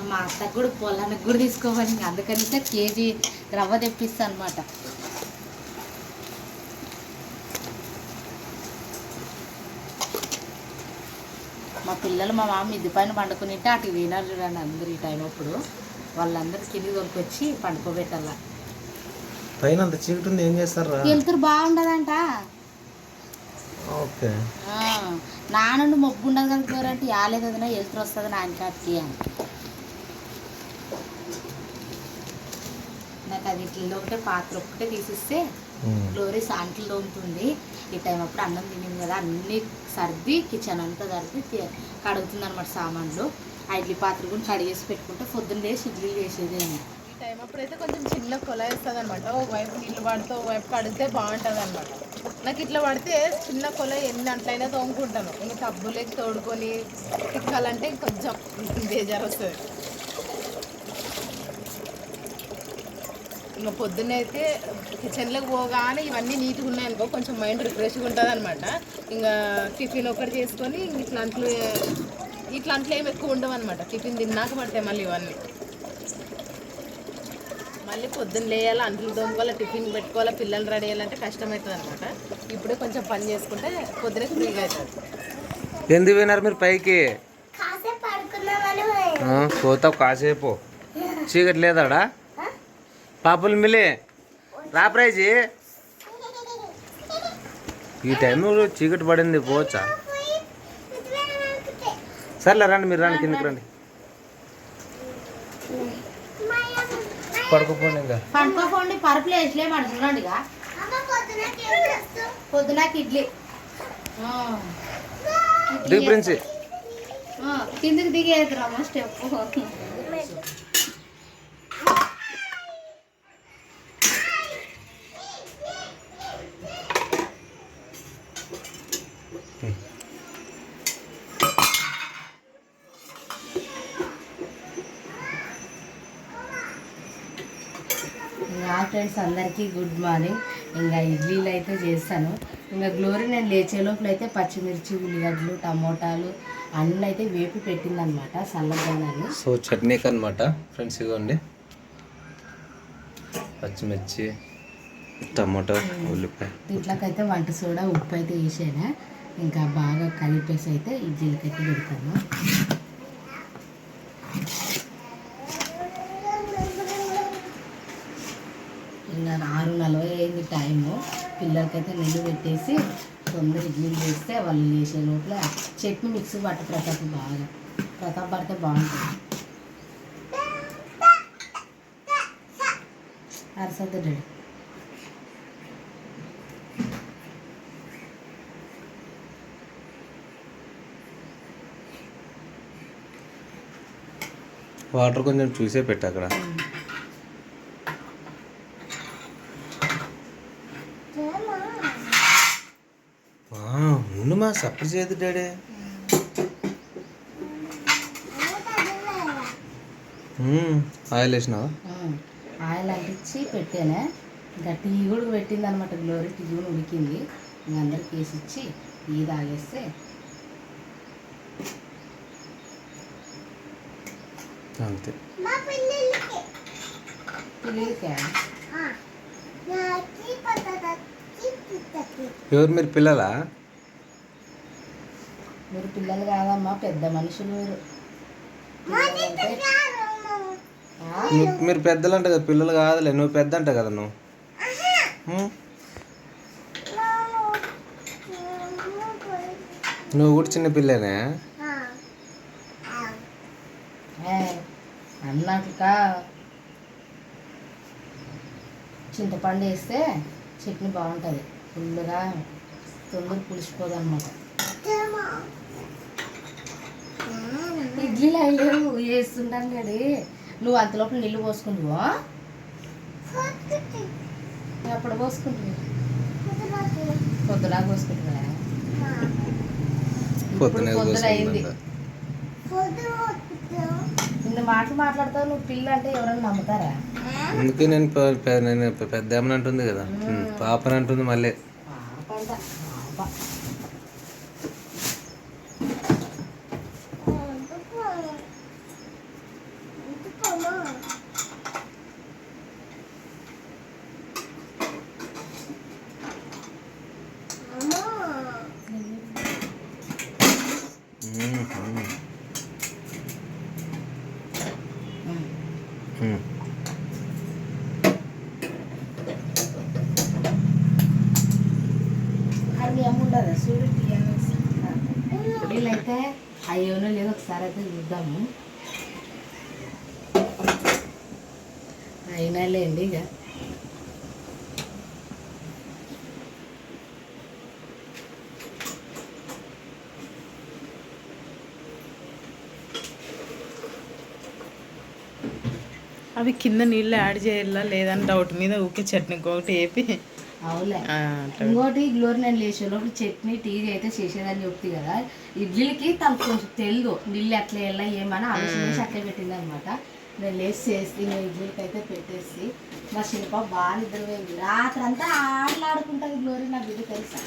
Speaker 2: మా అత్తకు కూడా పొలానికి కూడా తీసుకోవాలి. ఇంకా అందుకని కేజీ రవ్వ తెప్పిస్తా అనమాట. మా పిల్లలు మా మామ మిద్ది పైన పండుకునింటే అటు వినారు చూడండి అందరు ఈ టైం అప్పుడు. వాళ్ళందరూ కింది దొరికొచ్చి పండుకోబెట్టాల.
Speaker 1: పైన అంత చీకటి ఉంది, ఏం చేస్తారు?
Speaker 2: వెళ్తురు బాగుండదంట.
Speaker 1: ఓకే
Speaker 2: నానుండి మొబ్బు ఉండదు కనుకోరంటే యాలేదు వదినా వెళ్తురు వస్తుంది నాన్నకాటికి అని. నాకు అది ఇట్లలో ఒకటే పాత్ర ఒక్కటే తీసిస్తే ఫ్లోరీస్ అంట్లు తోముతుంది. ఈ టైం అప్పుడు అన్నం తినింది కదా అన్నీ సర్ది కిచెన్ అంతా సర్ది కడుగుతుంది అనమాట సామాన్లు. ఆ ఇడ్లీ పాత్ర కూడా కడిగేసి పెట్టుకుంటే పొద్దున్న లేసి ఇడ్లీలు చేసేది.
Speaker 3: ఈ టైం అప్పుడైతే కొంచెం చిన్న కొల వేస్తుంది అనమాట. ఒకవైపు నీళ్ళు పడితే ఒకవైపు కడిగితే బాగుంటుంది అనమాట. నాకు ఇట్లా పడితే చిన్న కొల ఎన్ని అంట్లయినా తోముకుంటాను. ఇంకా టబ్బులకి తోడుకొని తిక్కాలంటే కొంచెం బేజారు వస్తుంది. ఇంకా పొద్దున్న అయితే కిచెన్లోకి పోగానే ఇవన్నీ నీట్గా ఉన్నాయనుకో కొంచెం మైండ్ రిఫ్రెష్గా ఉంటుంది అనమాట. ఇంకా టిఫిన్ ఒకటి చేసుకొని ఇట్లా అంట్లు ఏమి ఎక్కువ ఉండవు అనమాట. టిఫిన్ తిన్నాక పడతాయి మళ్ళీ ఇవన్నీ. మళ్ళీ పొద్దున్న లేయాలి, అంట్లు తోముకోవాలి, టిఫిన్ పెట్టుకోవాలి, పిల్లలు రెడీ చేయాలంటే కష్టమవుతుంది అనమాట. ఇప్పుడే కొంచెం పని చేసుకుంటే పొద్దున ఫ్రీగా అవుతుంది.
Speaker 1: ఎందుకు పోయినారు మీరు పైకి? పోతావు కాసేపు. చీకటి లేదాడా? పాపులు మిలి రా ప్రైజీ. ఈ టైంలో చీకటి పడింది, పోవచ్చా? సర్లే రండి, మీరు రండి, కిందకి రండి. పడుకోపోండి. ఇంకా
Speaker 2: పండుకోపోండి. పరుపులు వేసలేమంట చూడండి. పొద్దునకి ఇడ్లీ
Speaker 1: ప్రిన్సి
Speaker 2: కిందకి దిగేద్దామా స్టెప్. ఫ్రెండ్స్, అందరికీ గుడ్ మార్నింగ్. ఇంకా ఇడ్లీలు అయితే చేస్తాను. ఇంకా గ్లోరీ నేను లేచే లోపల అయితే పచ్చిమిర్చి, ఉల్లిగడ్డలు, టమోటాలు అన్నీ అయితే వేపి పెట్టిందనమాట చల్లగానని.
Speaker 1: సో చట్నీకి అనమాట ఫ్రెండ్స్, ఇదిగోండి పచ్చిమిర్చి, టమాటో, ఉల్లిపాయ.
Speaker 2: దీంట్లోకైతే వంట సోడా, ఉప్పు అయితే వేసాను. ఇంకా బాగా కలిపేసి అయితే ఇడ్లీలకైతే పెడతాను. ఇంకా 6:40 అయింది టైము. పిల్లలకైతే నీళ్ళు పెట్టేసి తొందర ఇడ్లీలు చేస్తే వాళ్ళు చేసే లోపల చట్నీ మిక్సీ పట్టు ప్రతాప్ బాగా. ప్రతాప్ పడితే బాగుంటుంది. అరసద్దు డాడీ.
Speaker 1: వాటర్ కొంచెం చూసే పెట్టు అక్కడ. ఉండు మా సప్పు చేయదు డాడీ. ఆయిల్ వేసినావా?
Speaker 2: ఆయిల్ అంటించి పెట్టాను. ఇంకా టీ కూడా పెట్టింది అనమాట గ్లోరీ. టీ కూడా ఉడికింది. ఇంకా అందరికి వేసి ఇచ్చి టీ తాగేస్తే
Speaker 1: అంతే.
Speaker 2: పిల్లలకే
Speaker 1: ఎవరు మీరు పిల్లలా?
Speaker 2: మీరు పిల్లలు కాదమ్మా, పెద్ద మనుషులు మీరు.
Speaker 1: మీరు పెద్దలు అంట కదా, పిల్లలు కాదులే. నువ్వు పెద్ద అంట కదా నువ్వు. నువ్వు కూడా చిన్న పిల్లనే
Speaker 2: అన్నట్టుగా. చింతపండు వేస్తే చట్నీ బాగుంటుంది. ఫుల్గా తొందర పులిసిపోదు అనమాట. ఇడ్లీలు అయ్యేవు వేస్తుంటాను డాడీ. నువ్వు అంతలోపల నీళ్ళు పోసుకుంటువా? అప్పుడు పోసుకుంటున్నా. పొద్దున పోసుకుంటున్నా. పొద్దున అయింది. ఇంత మాటలు మాట్లాడతావు నువ్వు. పిల్ల అంటే ఎవరైనా నమ్ముతారా?
Speaker 1: అందుకే నేను పెద్ద ఏమని అంటుంది కదా, పాపని అంటుంది మళ్ళీ.
Speaker 2: అది ఏముండదు చూడు. వీళ్ళైతే అయ్యోనో లేదో ఒకసారి అయితే చూద్దాము. అయినా లేండి ఇక.
Speaker 3: అవి కింద నీళ్ళు యాడ్ చేయాలా లేదని డౌట్ మీద ఊకే చట్నీ ఒకటి వేపి.
Speaker 2: అవులే. ఇంకోటి గ్లోరీ నేను లేచేలోపు చట్నీ టీ అయితే చేసేదని చెప్తుంది కదా. ఇడ్లీలకి తనకు కొంచెం తెలియదు నీళ్ళు ఎట్లా వెళ్ళా ఏమని ఆలోచన చేసి అట్లే పెట్టింది అనమాట. నేను లేచి చేసి ఇడ్లీలకి అయితే పెట్టేసి మా శిల్ప బాగా నిద్రపోయింది. రాత్రి అంతా ఆటలాడుకుంటుంది గ్లోరీ. నా బిడ్డ తెలుసా.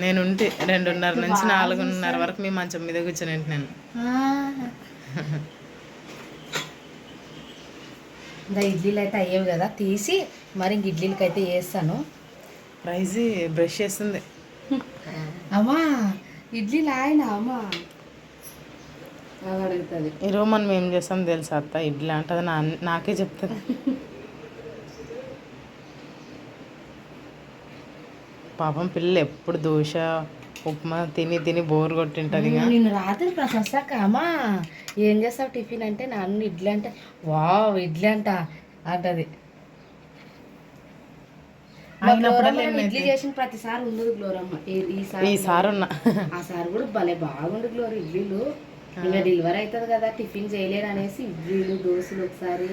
Speaker 3: నేను ఉంటే 2:30 నుంచి 4:30 వరకు మీ మంచం మీద కూర్చొని నేను.
Speaker 2: ఇంకా ఇడ్లీలు అయితే అయ్యేవి కదా, తీసి మరి ఇంక ఇడ్లీలకి అయితే వేస్తాను.
Speaker 3: ప్రైజ్ బ్రష్ చేస్తుంది.
Speaker 2: అమ్మా ఇడ్లీలు ఆయన అమ్మా అడుగుతుంది.
Speaker 3: ఈరోజు మనం ఏం చేస్తాం తెలుసా అత్త? ఇడ్లీ అంటే నాకే చెప్తుంది. పాపం పిల్లలు ఎప్పుడు దోశ, ఉప్మా తిని తిని బోర్ కొట్టింటది.
Speaker 2: నేను రాత్రి ప్రశస్తాక అమ్మా ఏం చేస్తావు టిఫిన్ అంటే నాన్న ఇడ్లీ అంటే వావ్ ఇడ్లీ అంట అంటది. ఇడ్లీ చేసిన ప్రతిసారి ఉండదు గ్లోరమ్మ.
Speaker 3: ఈసారి ఉన్నా
Speaker 2: ఆ సారి కూడా భలే బాగుండు గ్లోర్ ఇడ్లీలు. ఇంకా డెలివరీ అవుతుంది కదా, టిఫిన్ చేయలేరు అనేసి ఇడ్లీలు, దోశలు, ఒకసారి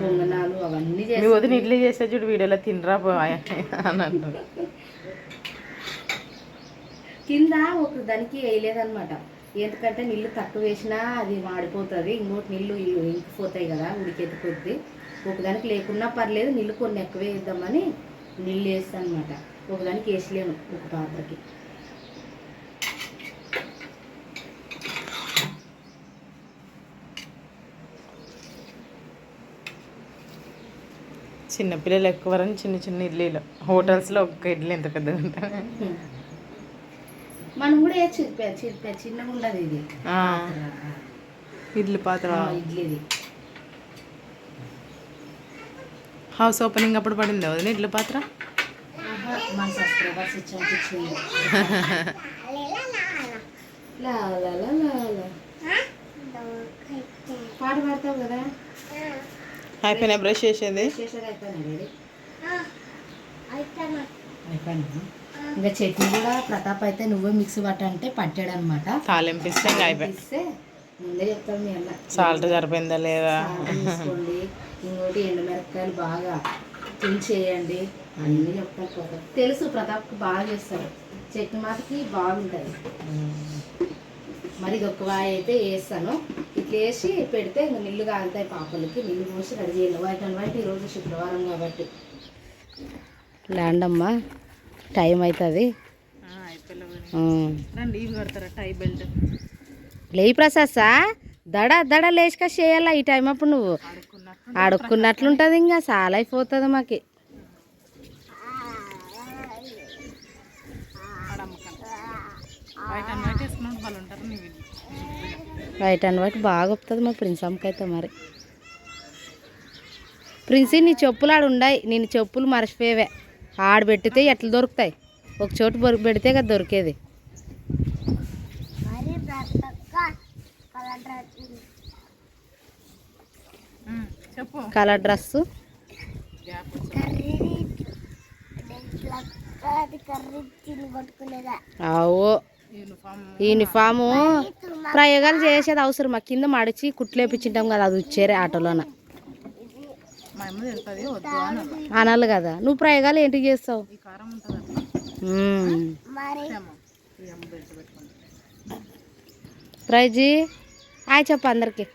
Speaker 2: పొంగనాలు అవన్నీ చేసి
Speaker 3: వదిన ఇడ్లీ చేస్తే చూడు వీడియోలో తినరా అని అంటారు.
Speaker 2: కింద ఒక దానికి వేయలేదన్నమాట. ఎందుకంటే నీళ్ళు తక్కువ వేసినా అది మాడిపోతుంది. ఇంకోటి నీళ్ళు ఇంకిపోతాయి కదా ఉడికెత్తి కొద్ది. ఒకదానికి లేకున్నా పర్లేదు, నీళ్ళు కొన్ని ఎక్కువ వేద్దామని నీళ్ళు వేస్తాను అనమాట. ఒకదానికి వేసలేను ఒక పాత్రకి.
Speaker 3: చిన్నపిల్లలు ఎక్కువరని చిన్న చిన్న ఇడ్లీలు, హోటల్స్లో ఒక్క ఇడ్లీ ఎంత పెద్దగా ఉంటుంది.
Speaker 2: మనం కూడా వేయచ్చు, చిన్నగా ఉండదు ఇది
Speaker 3: ఇడ్లీ పాత్ర.
Speaker 2: ఇడ్లీది
Speaker 3: హౌస్ ఓపెనింగ్ అప్పుడు పడింది వదిన ఇడ్లీ పాత్ర.
Speaker 2: మన సబ్స్క్రైబర్స్ ఇచ్చింది. పాట పాడతావు కదా.
Speaker 3: అయిపోయినా బ్రష్ చేసేది.
Speaker 2: అయిపోయినా ఇంకా చట్నీ కూడా ప్రతాప్ అయితే నువ్వే మిక్సీ పట్టంటే పట్టాడు అనమాట.
Speaker 3: తాలింపిస్తే ఇంకా అయిపోయి
Speaker 2: ముందే చెప్తాను మీ అన్న.
Speaker 3: సాల్ట్ సరిపోయిందా లేదా
Speaker 2: తీసుకోండి, ఇంకోటి ఎండుమిరపకాయలు బాగా చేయండి అన్నీ చెప్తాను ప్రతాప్. తెలుసు ప్రతాప్కి బాగా చేస్తాడు చట్నీ, మాటకి బాగుంటుంది. మరి ఇది ఒక వాయి అయితే వేస్తాను. ఇట్లా వేసి పెడితే ఇంకా నీళ్ళు కాగుతాయి పాపలకి. నీళ్ళు పోసి రెడీ చేయాలి. వైట్ అండ్ వైట్ ఈరోజు శుక్రవారం కాబట్టి. ల్యాండ్ అమ్మా, టైం అవుతుంది. లే ప్రసాద్ దడ దడ లేచుక చేయాలా ఈ టైం అప్పుడు. నువ్వు ఆడుకున్నట్లుంటుంది, ఇంకా చాలా అయిపోతుంది మాకి. వైట్ అండ్ వైట్ బాగా వస్తుంది మా ప్రిన్స్ అమ్మకి అయితే. మరి ప్రిన్సీ నీ చెప్పులు ఆడు ఉన్నాయి, నేను చెప్పులు మర్చిపోయేవే. ఆడు పెట్టితే ఎట్లా దొరుకుతాయి, ఒక చోటు పెడితే కదా దొరికేది. కలర్ డ్రెస్సు అవో యూనిఫాము ప్రయోగాలు చేసేది అవసరం. మా కింద మడిచి కుట్లేపించింటాం కదా, అది వచ్చేరే ఆటోలోన అనాలి కదా. నువ్వు ప్రయోగాలు ఏంటి చేస్తావు? ప్రైజీ హాయ్ చెప్పు అందరికి.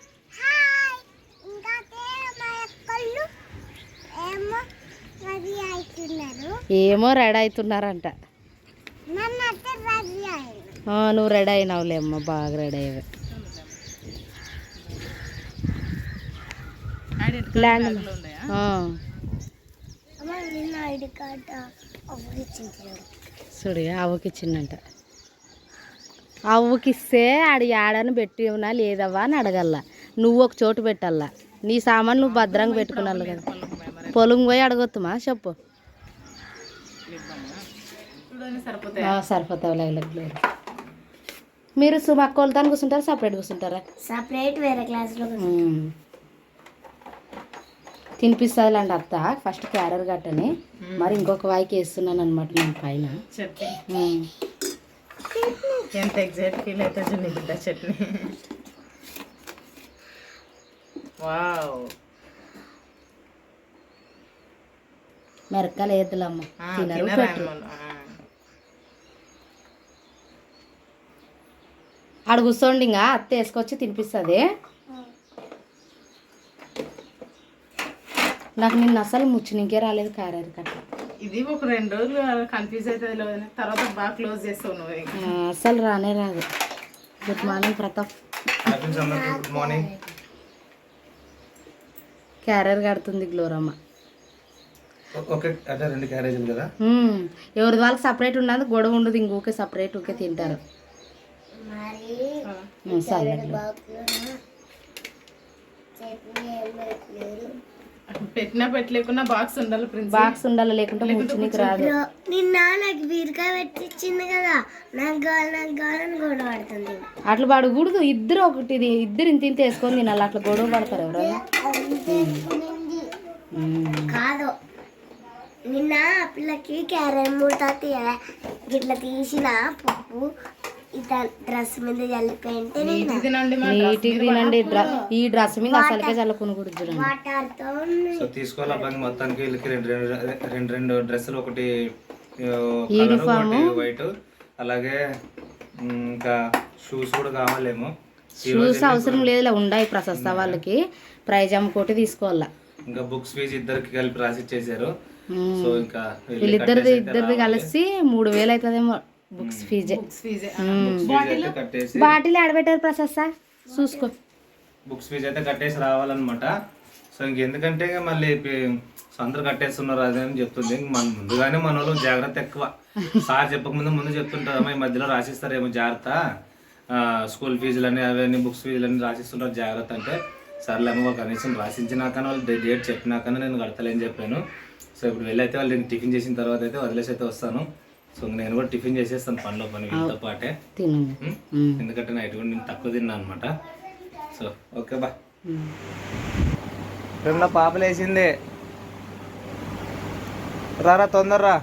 Speaker 2: ఏమో రెడీ అవుతున్నారంట. నువ్వు రెడీ అయినావులే అమ్మ, బాగా రెడీ అయ్యావు. చూడు అవ్వకి ఇచ్చిందంట. అవ్వకి ఇస్తే ఆడు ఏడని పెట్టి ఉన్నా లేదవ్వా అని అడగల. నువ్వు ఒక చోటు పెట్టాలా, నీ సామాన్ నువ్వు భద్రంగా పెట్టుకున్నావు కదా. పొలం పోయి అడగొద్దుమా చెప్పు. సరిపోతావు లైవ్లో. మీరు సుమక్కోళ్ళతో కూర్చుంటారా సపరేట్ కూర్చుంటారా?
Speaker 4: సపరేట్ వేరే క్లాస్లో
Speaker 2: తినిపిస్తుందిలేండి అత్త. ఫస్ట్ క్యారర్ గట్టని మరి ఇంకొక వాయికి వేస్తున్నాను అనమాట నేను పైన.
Speaker 3: ఎంత ఎగ్జైట్ ఫీల్ అవుతుంది బిడ్డ చట్నీ. వావ్,
Speaker 2: మిరపకాయలు వేద్దులమ్మ, తినరు పెట్టరు. ఆడ కూర్చోండి, ఇంకా అత్త వేసుకొచ్చి తినిపిస్తుంది. నాకు నిన్న అసలు ముచ్చినికే రాలేదు క్యారియర్ కట్ట.
Speaker 3: ఇది ఒక 2 రోజులు కన్ఫ్యూజ్ అవుతుంది, తర్వాత బాగా క్లోజ్ చేస్తావు నువ్వు.
Speaker 2: అసలు రానే రాదు. Good morning Pratap.
Speaker 1: Good morning.
Speaker 2: Carrier కడుతుంది గ్లోరమ్మ.
Speaker 1: ఓకే అంటే 2 క్యారేజీలు కదా.
Speaker 2: ఎవరి వాళ్ళకి సపరేట్ ఉన్నది, గొడవ ఉండదు. ఇంకొకే సపరేట్ ఒకే తింటారు.
Speaker 3: పెట్టినా పెట్టలేకున్నా బాక్స్ ఉండాలి.
Speaker 2: బాక్స్ ఉండాలి, లేకుంటే ముచ్చినికి రాదు.
Speaker 4: నిన్న నాకు బీరకాయ పెట్టించింది కదా, నాకు కావాలని గొడవ పడుతుంది.
Speaker 2: అట్లా పడకూడదు. ఇద్దరు ఒకటి ఇద్దరు ఇంత ఇంత వేసుకొని తినాలి. అట్లా గొడవ పడతారు ఎవరైనా.
Speaker 4: కాదు, నిన్న పిల్లకి క్యారెట్ మూడతాతి ఇట్లా తీసిన పప్పు ఇట్లా డ్రెస్ మీద చల్లిపోయింటే
Speaker 2: నీటికి తినండి. ఈ డ్రెస్ మీద అసలుకే చల్లుకునకూడదు.
Speaker 1: సో తీసుకోవాలి అబ్బాయి మొత్తానికి. వీళ్ళకి రెండు డ్రెస్సులు, ఒకటి
Speaker 2: యూనిఫామ్
Speaker 1: వైట్, అలాగే ఇంకా షూస్ కూడా కావాలేమో.
Speaker 2: షూస్ అవసరం లేదులే, ఉండాయి ప్రశస్త వాళ్ళకి. ప్రైజ్ అమ్ముకోటి తీసుకోవాలా.
Speaker 1: ఇంకా బుక్స్ ఫీజు ఇద్దరికి కలిపి రాసి ఇచ్చేసారు. సో ఇంకా
Speaker 2: ఇద్దరిది కలిసి 3000 అవుతుందేమో బుక్స్ ఫీజే.
Speaker 1: కట్టేసి
Speaker 2: బాటిల్ ఆడబెట్టారు ప్రసాద్ సార్ చూసుకో.
Speaker 1: బుక్స్ ఫీజు అయితే కట్టేసి రావాలన్నమాట. సో ఇంకెందుకంటే మళ్ళీ అందరూ కట్టేస్తున్నారు అదే అని చెప్తుంది. మన ముందుగానే మన వాళ్ళు జాగ్రత్త ఎక్కువ. సార్ చెప్పకముందు ముందు చెప్తుంటారు, ఈ మధ్యలో రాసిస్తారేమో జాగ్రత్త, స్కూల్ ఫీజులని అవన్నీ బుక్స్ ఫీజులన్నీ రాసిస్తుంటారు జాగ్రత్త అంటే, సర్లేమో కనీసం రాసించినాకనే వాళ్ళు డేట్ చెప్పినాకనే నేను కడతలేని చెప్పాను. సో ఇప్పుడు వెళ్ళైతే వాళ్ళు నేను టిఫిన్ చేసిన తర్వాత అయితే వదిలేసి అయితే వస్తాను. సో నేను కూడా టిఫిన్ చేసేస్తాను పనిలో పని వీళ్ళతో పాటే, ఎందుకంటే నైట్ కూడా నేను తక్కువ తిన్నా అనమాట. సో ఓకే బా. నా పాపలు వేసింది, రారా తొందరరా.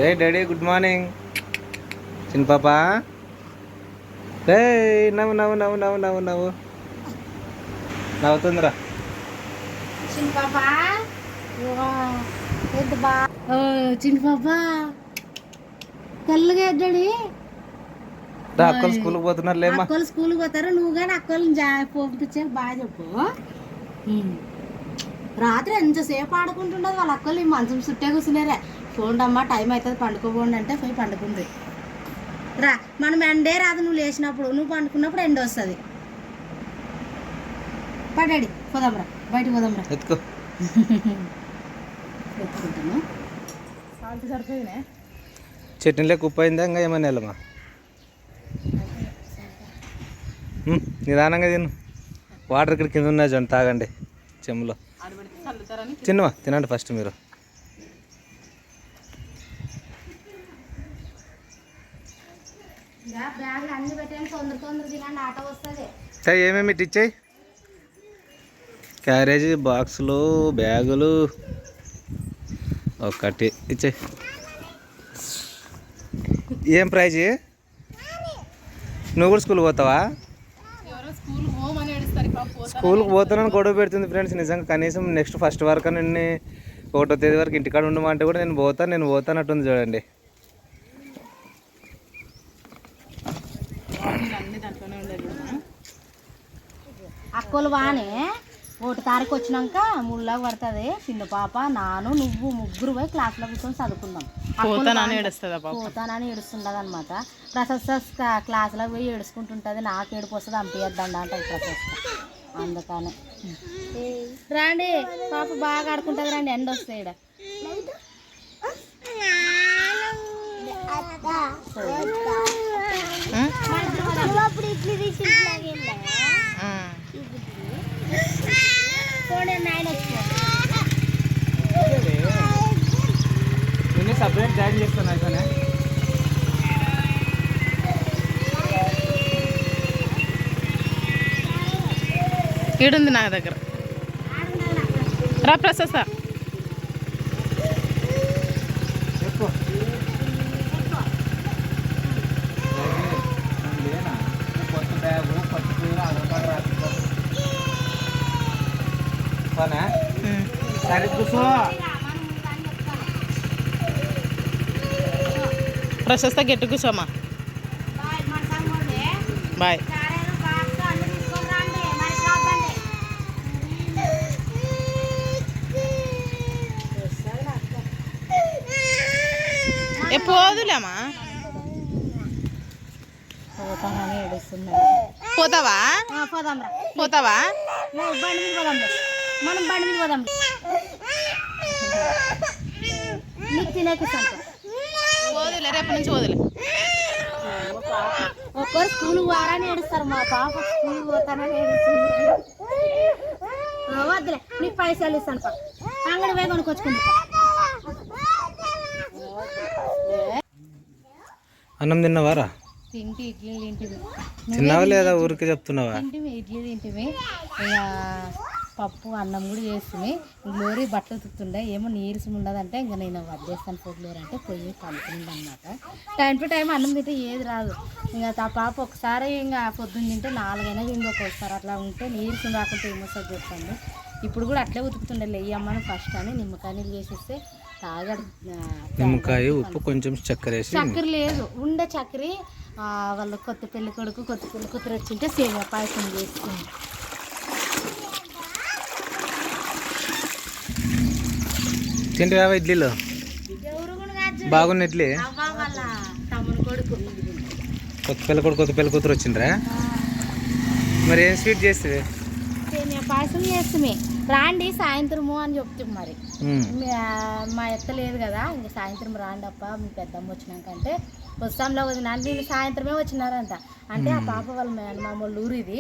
Speaker 1: ఏ డాడీ గుడ్ మార్నింగ్. చిన్న పాప నవ్వు నవ్వు నవ్వు నవ్వు నవ్వు నవ్వు నవ్వుతుందిరా.
Speaker 2: చిన్న పాప తెల్లగా డాడీ.
Speaker 1: అక్కలు స్కూల్కి పోతున్నారు లేమ్మా.
Speaker 2: అక్కలు స్కూల్కి పోతారు, నువ్వు కానీ అక్కలు పంపించే బాగా చెప్పు. రాత్రి ఎంతసేపు ఆడుకుంటుండదు వాళ్ళ అక్కలు, ఈ మంచం చుట్టే కూర్చున్నారే. చూడండి అమ్మా టైం అవుతుంది పండుకోబోండి అంటే పోయి పండుకుంది. రా మనం ఎండే రాదు, నువ్వు లేచినప్పుడు నువ్వు పండుకున్నప్పుడు ఎండ వస్తుంది. పడాడి పోదాంరా, బయటకు పోదాంరా.
Speaker 1: ఎత్తుకో
Speaker 2: ఎత్తుకుంటాను.
Speaker 3: సాల్ట్ సరిపోయినా
Speaker 1: చట్నీలే కుప్పైందా ఇంకా ఏమైనా వెళ్ళమా? నిదానంగా తిను. వాటర్ ఇక్కడ కింద ఉన్నాయి చూడండి, తాగండి చెమ్ములో. తిన్నవా తినండి ఫస్ట్ మీరు.
Speaker 2: బ్యాగులు అన్ని పెట్టాను, తొందర తొందర తినండి, ఆట వస్తుంది.
Speaker 1: ఏమేమి ఇటు ఇచ్చాయి? క్యారేజీ బాక్సులు, బ్యాగులు ఒకటి ఇచ్చాయి. ఏం ప్రైజ్? నువ్వు కూడా స్కూల్కి పోతావా? స్కూల్కి పోతానని గొడవ పెడుతుంది ఫ్రెండ్స్. నిజంగా కనీసం నెక్స్ట్ ఫస్ట్ వరకు నిన్ను 1వ తేదీ వరకు ఇంటికాడ ఉండమంటే కూడా నేను పోతానట్టుంది చూడండి.
Speaker 2: అక్కలు బానే 1 తారీఖు వచ్చినాక 3లాగా పడుతుంది. చిన్న పాప నాను నువ్వు ముగ్గురు పోయి క్లాస్లో కూర్చొని చదువుకుందాం. పోతానని ఏడుస్తుండదు అనమాట. ప్రొఫెసర్స్ క్లాస్లో పోయి ఏడుచుకుంటుంటుంది, నాకు ఏడుపు వస్తుంది పంపించద్దండి అంటే ప్రొఫెసర్. అందుకనే రండి, పాప బాగా ఆడుకుంటుంది రండి, ఎండ వస్తాయి.
Speaker 1: నేను సపరేట్ జాయిన్ చేస్తాను అయిపోయినా.
Speaker 3: ఈడుంది నా దగ్గర. రా ప్రసాద్ సార్.
Speaker 1: కొత్త బ్యాగు, కొత్త పేరు, ఆధార్ కార్డు రాసిపోనా. సరే కూర్చో.
Speaker 3: ప్రశస్త గట్టి కూర్చోమ్మా. బాయ్. పోదులేమ్మా. పోతావా? పోతావా?
Speaker 2: బండి మీద పోదాం, మనం బండి మీద పోదాం. నీకు తినేకిస్తాను.
Speaker 3: పోదులే, రేపు నుంచి పోదులే.
Speaker 2: ఒక్కరు స్కూల్ వారాన్ని ఏడుస్తారు, మా పాప స్కూల్ పోతానని ఏడుస్తుంది. వద్దులే, నీకు పైసలు ఇస్తాను, అంగడి పోయి కొనుక్కొచ్చుకుంటా.
Speaker 1: అన్నం తిన్నావారా?
Speaker 2: తింటి ఇడ్లీ తింటివి.
Speaker 1: తిన్నావా లేదా ఊరికి చెప్తున్నావా?
Speaker 2: తింటివి ఇడ్లీ తింటివి, ఇక పప్పు అన్నం కూడా చేస్తుంది. గ్లోరీ బట్టలు ఉతుకుతుండే, ఏమో నీరసం ఉండదంటే ఇంకా నేను వద్దేస్తాను గ్లోరీ అంటే పొయ్యి కలుపుతుంది అనమాట. టైం టు టైం అన్నం తింటే ఏది రాదు. ఇంకా ఆ పాప ఒకసారి ఇంకా పొద్దున్న తింటే 4 అయినా తింది ఒక్కొక్కసారి. అట్లా ఉంటే నీరసం రాకుంటే ఏమొస్తుంది చెప్పండి. ఇప్పుడు కూడా అట్లే ఉతుకుతుండే, లేయమ్మని ఫస్ట్ అని నిమ్మకాయ నీళ్ళు చేసేస్తే తాగడు.
Speaker 1: నిమ్మకాయ ఉప్పు కొంచెం చక్కెర వేసి
Speaker 2: చక్కెర లేదు, ఉండే చక్కెర వాళ్ళు కొత్త పెళ్లి కొడుకు కొత్త పెళ్లి కూతురు వచ్చింటే సేమియా పాయసం చేసుకుంది.
Speaker 1: తింటే ఇడ్లీలో బాగున్న ఇడ్లీ.
Speaker 2: అవ్వ వాళ్ళ తమ్ముడు కొడుకు
Speaker 1: కొత్త పెళ్లి కూతురు వచ్చిండ్రా. మరి ఏం స్వీట్ చేస్తుంది?
Speaker 2: సేమియా పాయసం చేస్తుంది. రాండి సాయంత్రము అని చెప్తాం. మరి మా ఎత్త లేదు కదా, ఇంకా సాయంత్రం రాండి అప్ప మీ పెద్దమ్మ వచ్చినాకంటే వస్తాంలో వదిన నేను సాయంత్రమే వచ్చినారంట. అంటే ఆ పాప వాళ్ళ మేనమామ ఊరు ఇది,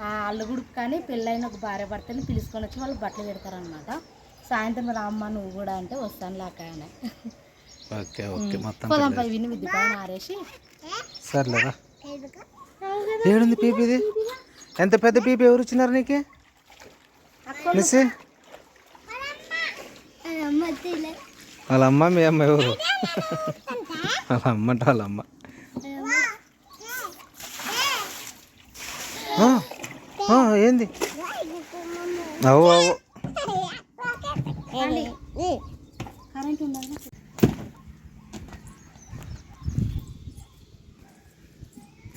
Speaker 2: ఆ అల్లుగుడికి కానీ పెళ్ళైన ఒక భార్య భర్తని పిలుచుకొని వచ్చి వాళ్ళు బట్టలు పెడతారనమాట. సాయంత్రం రామ్మ నువ్వు కూడా అంటే వస్తాను లాకాయన.
Speaker 1: ఓకే ఓకే మొత్తం
Speaker 2: పోదాంపై విని విద్య పైన ఆరేసి
Speaker 1: సర్లేరా. ఏడుంది పీపీ? ఇది ఎంత పెద్ద పీపీ? ఎవరు ఇచ్చినారు నీకు? మిస్ వాళ్ళ అమ్మ. మీ అమ్మ ఎవరు? వాళ్ళ అమ్మ అంటే వాళ్ళ అమ్మ. ఏంది? అవు అవు
Speaker 2: కరెంట్ ఉండాలి.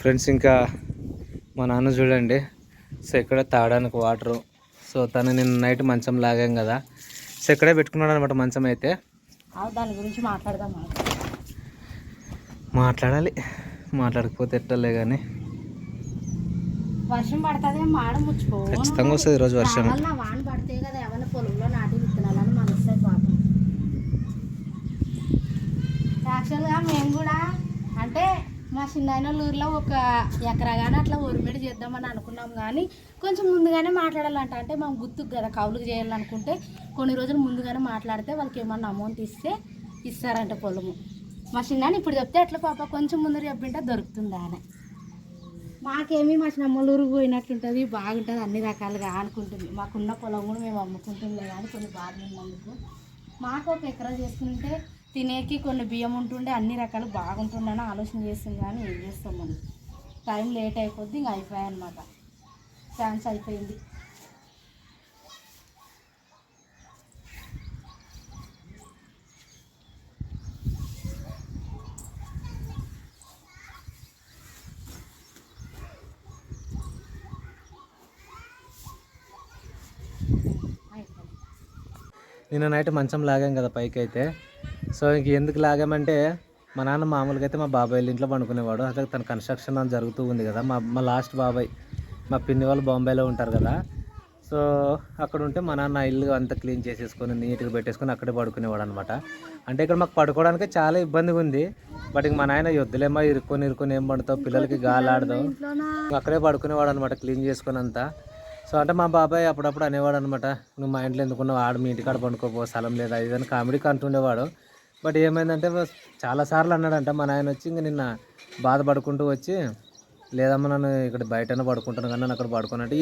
Speaker 1: ఫ్రెండ్స్, ఇంకా మా నాన్న చూడండి. సో ఇక్కడ తాగడానికి వాటరు. సో తను నిన్న నైట్ మంచం లాగాం కదా, సో ఇక్కడే పెట్టుకున్నాడు అనమాట మంచం అయితే.
Speaker 2: దాని గురించి మాట్లాడదాం.
Speaker 1: మాట్లాడాలి, మాట్లాడకపోతే ఎట్టలే కానీ
Speaker 2: వర్షం పడుతుంది మాడ ముచ్చుకో
Speaker 1: ఖచ్చితంగా వస్తుంది ఈరోజు వర్షం.
Speaker 2: వాన పడితే కదా ఏమైనా పొలంలో నాటి విత్తనాలని మనస్తాయి పాపం. యాక్చువల్గా మేము కూడా అంటే మా చిన్న ఊరిలో ఒక ఎకరా కానీ అట్లా ఒరిమిడి చేద్దామని అనుకున్నాం, కానీ కొంచెం ముందుగానే మాట్లాడాలంట. అంటే మనం గుర్తుకు కదా కౌలుకు చేయాలనుకుంటే కొన్ని రోజులు ముందుగానే మాట్లాడితే వాళ్ళకి ఏమన్నా అమౌంట్ ఇస్తే ఇస్తారంట పొలము. మా చిన్న ఇప్పుడు చెప్తే ఎట్లా పాప కొంచెం ముందు చెప్పింటే దొరుకుతుందా అని. మాకేమీ మా చిన్నమ్మల ఊరికి పోయినట్లుంటుంది, బాగుంటుంది అన్ని రకాలుగా అనుకుంటుంది. మాకున్న పొలం కూడా మేము అమ్ముకుంటుండే కానీ కొన్ని బాధలు ఉన్నందుకు మాకు ఒక ఎకరా చేసుకుంటే తినేకి కొన్ని బియ్యం ఉంటుండే అన్ని రకాలు బాగుంటుండని ఆలోచన చేస్తుంది. కానీ ఏం చేస్తాం మనం, టైం లేట్ అయిపోద్ది, ఇంకా అయిపోయాయి అనమాట. ఛాన్స్ అయిపోయింది.
Speaker 1: నిన్న నైట్ మంచం లాగాం కదా పైకి అయితే. సో ఇంక ఎందుకు లాగామంటే మా నాన్న మామూలుగా అయితే మా బాబాయ్ వాళ్ళ ఇంట్లో పండుకునేవాడు. అదే తన కన్స్ట్రక్షన్ అని జరుగుతూ ఉంది కదా. మా లాస్ట్ బాబాయ్ మా పిన్ని వాళ్ళు బాంబేలో ఉంటారు కదా. సో అక్కడ ఉంటే మా నాన్న ఇల్లు అంతా క్లీన్ చేసేసుకొని నీట్గా పెట్టేసుకొని అక్కడే పడుకునేవాడు అనమాట. అంటే ఇక్కడ మాకు పడుకోవడానికి చాలా ఇబ్బందిగా ఉంది. బట్ ఇంక మా నాయన వద్దులేమో ఇరుక్కొని ఏం పడతావు, పిల్లలకి గాలి ఆడదావు, అక్కడే పడుకునేవాడు అనమాట క్లీన్ చేసుకొని అంతా. సో అంటే మా బాబాయ్ అప్పుడప్పుడు అనేవాడు అనమాట, నువ్వు మా ఇంట్లో ఎందుకున్నావు, ఆడు మీ ఇంటికాడ పండుకోపో, స్థలం లేదా ఇదని కామెడీకి అంటుండేవాడు. బట్ ఏమైందంటే చాలాసార్లు అన్నాడంట మా నాయన వచ్చి ఇంక నిన్న బాధపడుకుంటూ వచ్చి, లేదమ్మా నన్ను ఇక్కడ బయటనే పడుకుంటాను కానీ నన్ను అక్కడ పడుకోనంటే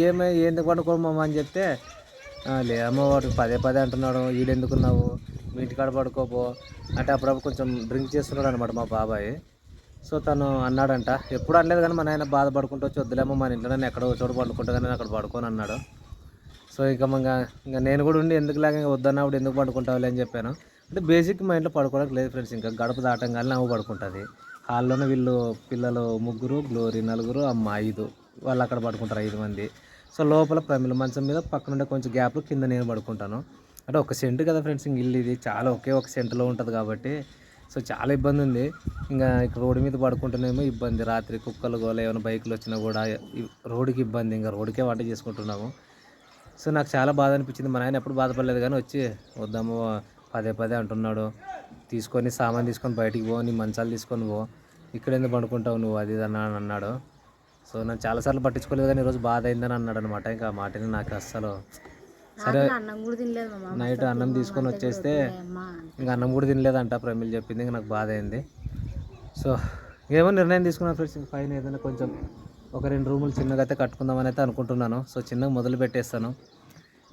Speaker 1: ఎందుకు పడుకోమమ్మా అని చెప్తే, లేదమ్మా వాడు పదే అంటున్నాడు, ఈడెందుకున్నావు మీ ఇంటికాడ పడుకోపో అంటే అప్పుడప్పుడు కొంచెం డ్రింక్ చేస్తున్నాడు అనమాట మా బాబాయ్. సో తను అన్నాడంట, ఎప్పుడు అనలేదు కానీ మా నాయన బాధపడుకుంటూ వచ్చి, వద్దులేమో మన ఇంట్లో నేను ఎక్కడో చోటు పడుకుంటా కానీ నేను అక్కడ పడుకోని అన్నాడు. సో ఇంకా నేను కూడా ఉండి ఎందుకులాగా వద్దన్నప్పుడు ఎందుకు పడుకుంటావులే అని చెప్పాను. అంటే బేసిక్ మా ఇంట్లో పడుకోవడానికి లేదు ఫ్రెండ్స్. ఇంకా గడప దాటంగానే నవ్వు పడుకుంటుంది. హాల్లోనే వీళ్ళు పిల్లలు 3, గ్లోరీ 4, అమ్మ 5, వాళ్ళు అక్కడ పడుకుంటారు 5 మంది. సో లోపల ప్రమిళ మంచం మీద పక్కనుండే కొంచెం గ్యాప్లో కింద నేను పడుకుంటాను. అంటే 1 సెంటు కదా ఫ్రెండ్స్, ఇంక ఇల్లు ఇది చాలా ఒకే 1 సెంటులో ఉంటుంది కాబట్టి సో చాలా ఇబ్బంది ఉంది. ఇంకా ఇక్కడ రోడ్డు మీద పడుకుంటేనేమో ఇబ్బంది, రాత్రి కుక్కలు గోల ఏమైనా బైకులు వచ్చినా కూడా రోడ్డుకి ఇబ్బంది, ఇంకా రోడ్డుకే వంట చేసుకుంటున్నాము. సో నాకు చాలా బాధ అనిపించింది. మా నాయన ఎప్పుడు బాధపడలేదు కానీ వచ్చి వద్దాము పదే అంటున్నాడు, తీసుకొని సామాన్ తీసుకొని బయటికి పో, నీ మంచాలు తీసుకొని పో, ఇక్కడ ఎందుకు పండుకుంటావు నువ్వు అది అని అన్నాడు. సో నేను చాలాసార్లు పట్టించుకోలేదు కానీ ఈరోజు బాధ అయిందని అన్నాడు అనమాట. ఇంకా ఆ మాటని నాకు అస్సలు సరే నైట్ అన్నం తీసుకొని వచ్చేస్తే ఇంకా అన్నం కూడా తినలేదంట ప్రమిళ్ చెప్పింది. ఇంకా నాకు బాధ అయింది. సో ఏమో నిర్ణయం తీసుకున్నాను ఫ్రెండ్స్, పైన ఏదైనా కొంచెం ఒక 2 రూములు చిన్నగా అయితే కట్టుకుందామని అయితే అనుకుంటున్నాను. సో చిన్నగా మొదలు పెట్టేస్తాను.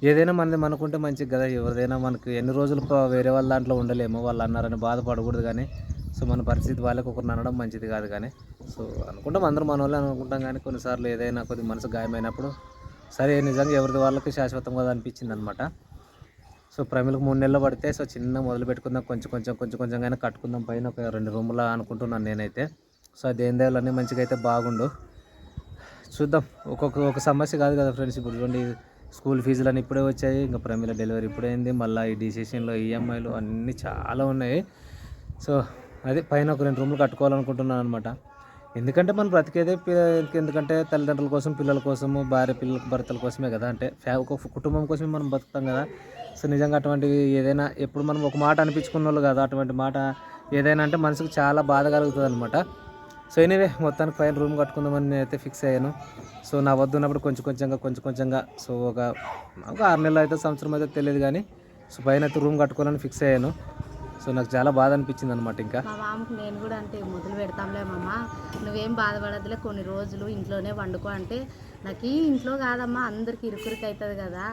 Speaker 1: ఏదైనా మనది మనకుంటే మంచిది కదా, ఎవరిదైనా మనకు ఎన్ని రోజులు వేరే వాళ్ళ దాంట్లో ఉండలేము, వాళ్ళు అన్నారని బాధపడకూడదు. కానీ సో మన పరిస్థితి వాళ్ళకి ఒకరిని అనడం మంచిది కాదు. కానీ సో అనుకుంటాం అందరూ మన వాళ్ళని అనుకుంటాం, కానీ కొన్నిసార్లు ఏదైనా కొద్ది మనసు గాయమైనప్పుడు సరే నిజంగా ఎవరిది వాళ్ళకి శాశ్వతం కదా అనిపించింది అనమాట. సో ప్రమిలకు 3 నెలలు పడితే సో చిన్న మొదలు పెట్టుకుందాం, కొంచెం కొంచెంగానే కట్టుకుందాం పైన ఒక 2 రూములు అనుకుంటున్నాను నేనైతే. సో అది ఏం దేవాలన్నీ మంచిగా అయితే బాగుండు. చూద్దాం. ఒక సమస్య కాదు కదా ఫ్రెండ్స్. ఇప్పుడు చూడండి, స్కూల్ ఫీజులు అని ఇప్పుడే వచ్చాయి, ఇంకా ప్రమిల డెలివరీ ఇప్పుడే అయింది, మళ్ళీ ఈ డిసిషన్లో ఈఎంఐలు అన్నీ చాలా ఉన్నాయి. సో అది పైన ఒక 2 రూములు కట్టుకోవాలనుకుంటున్నాను అనమాట. ఎందుకంటే మనం బ్రతికేదే ఎందుకంటే తల్లిదండ్రుల కోసం, పిల్లల కోసము, భార్య పిల్లల భర్తల కోసమే కదా. అంటే ఒక కుటుంబం కోసమే మనం బతుకుతాం కదా. సో నిజంగా అటువంటివి ఏదైనా ఎప్పుడు మనం ఒక మాట అనిపించుకున్న వాళ్ళు కదా, అటువంటి మాట ఏదైనా అంటే మనసుకు చాలా బాధ కలుగుతుంది అనమాట. సో ఎనీవే మొత్తానికి పైన రూమ్ కట్టుకుందామని నేనైతే ఫిక్స్ అయ్యాను. సో నా వద్ద ఉన్నప్పుడు కొంచెం కొంచెంగా సో ఒక 6 నెలలు అయితే, సంవత్సరం అయితే తెలియదు కానీ సో పైన అయితే రూమ్ కట్టుకోవాలని ఫిక్స్ అయ్యాను. సో నాకు చాలా బాధ అనిపించింది అనమాట. ఇంకా
Speaker 2: మా మామకు నేను కూడా అంటే మొదలు పెడతాంలే మామ, నువ్వేం బాధపడద్దులే, కొన్ని రోజులు ఇంట్లోనే వండుకో అంటే, నాకు ఈ ఇంట్లో కాదమ్మా అందరికి ఇరుకురికి అవుతుంది కదా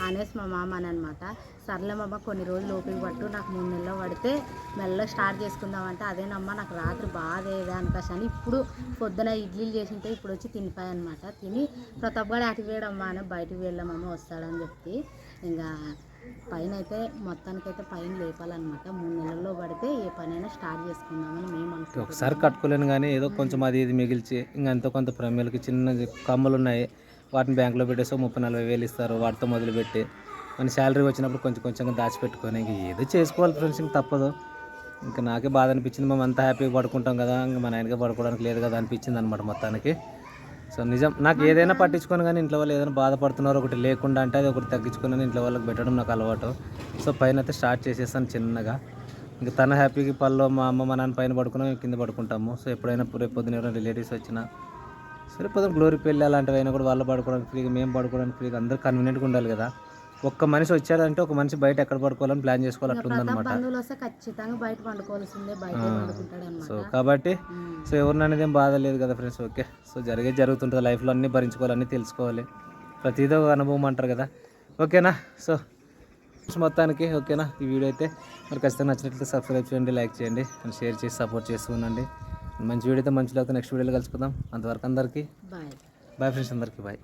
Speaker 2: అనేసి మా మామ అని అనమాట. సర్లే మామ కొన్ని రోజులు ఓపిక పట్టు, నాకు 3 నెలలు పడితే మెల్లగా స్టార్ట్ చేసుకుందామంటే, అదేనమ్మా నాకు రాత్రి బాధ ఏదే అనుకోసం అని ఇప్పుడు పొద్దున ఇడ్లీలు చేసింటే ఇప్పుడు వచ్చి తినిపోయాయి అనమాట. తిని ప్రతాప్ గారు అటు వేయడమ్మా అని బయటకు వెళ్ళామమ్మ వస్తాడని చెప్పి ఇంకా పైన అయితే మొత్తానికైతే పైన లేపాలన్నమాట. 3 నెలల్లో పడితే ఏ పనైనా స్టార్ట్ చేసుకుందామని మేము అనుకుంటాం.
Speaker 1: ఒకసారి కట్టుకోలేను కానీ ఏదో కొంచెం అది ఇది మిగిల్చి ఇంకా ఎంతో కొంత ప్రమేలకి చిన్న కమ్మలు ఉన్నాయి, వాటిని బ్యాంకులో పెట్టేసి 30-40 వేలు ఇస్తారు, వాటితో మొదలుపెట్టి మన శాలరీ వచ్చినప్పుడు కొంచెంగా దాచిపెట్టుకొని ఇంక ఏదో చేసుకోవాలి ఫ్రెండ్స్. ఇంక తప్పదు. ఇంకా నాకే బాధ అనిపించింది. మేము అంతా హ్యాపీగా పడుకుంటాం కదా, ఇంకా మా నాయనగా పడుకోవడానికి లేదు కదా అనిపించింది అనమాట మొత్తానికి. సో నిజం, నాకు ఏదైనా పట్టించుకొని కానీ ఇంట్లో వాళ్ళు ఏదైనా బాధపడుతున్నారు ఒకటి లేకుండా అంటే అది ఒకటి తగ్గించుకొని ఇంట్లో వాళ్ళకి పెట్టడం నాకు అలవాటు. సో పైన అయితే స్టార్ట్ చేసేస్తాను చిన్నగా. ఇంకా తన హ్యాపీకి పళ్ళు మా అమ్మ మా నాన్న పైన పడుకుని కింద పడుకుంటాము. సో ఎప్పుడైనా రేపు పొద్దున ఎవరైనా రిలేటివ్స్ వచ్చినా, సరే పొద్దున గ్లోరీ పెళ్ళి అలాంటివి అయినా కూడా వాళ్ళు పడుకోవడానికి ఫ్రీగా, మేము పడుకోవడానికి ఫ్రీగా, అందరూ కన్వీనియంట్గా ఉండాలి కదా. ఒక్క మనిషి వచ్చాడంటే ఒక మనిషి బయట ఎక్కడ పడుకోవాలని ప్లాన్ చేసుకోవాలి, అట్లుందనమాట.
Speaker 2: బంధువులు వస్తే ఖచ్చితంగా బయట పండుకోవాల్సిందే, బయట పండుకుంటాడు అనమాట.
Speaker 1: సో కాబట్టి సో ఎవరిని అనేది ఏం బాధ లేదు కదా ఫ్రెండ్స్. ఓకే, సో జరుగుతుంటుంది లైఫ్లో, అన్నీ భరించుకోవాలి, అన్నీ తెలుసుకోవాలి, ప్రతిదో ఒక అనుభవం అంటారు కదా. ఓకేనా? సో మొత్తానికి ఓకేనా ఈ వీడియో అయితే మరి ఖచ్చితంగా నచ్చినట్లయితే సబ్స్క్రైబ్ చేయండి, లైక్ చేయండి అండ్ షేర్ చేసి సపోర్ట్ చేస్తూ ఉండండి. మంచి వీడియో అయితే మంచిలో నెక్స్ట్ వీడియోలో కలుసుకుందాం. అంతవరకు అందరికీ
Speaker 2: బాయ్
Speaker 1: బాయ్ ఫ్రెండ్స్, అందరికీ బాయ్.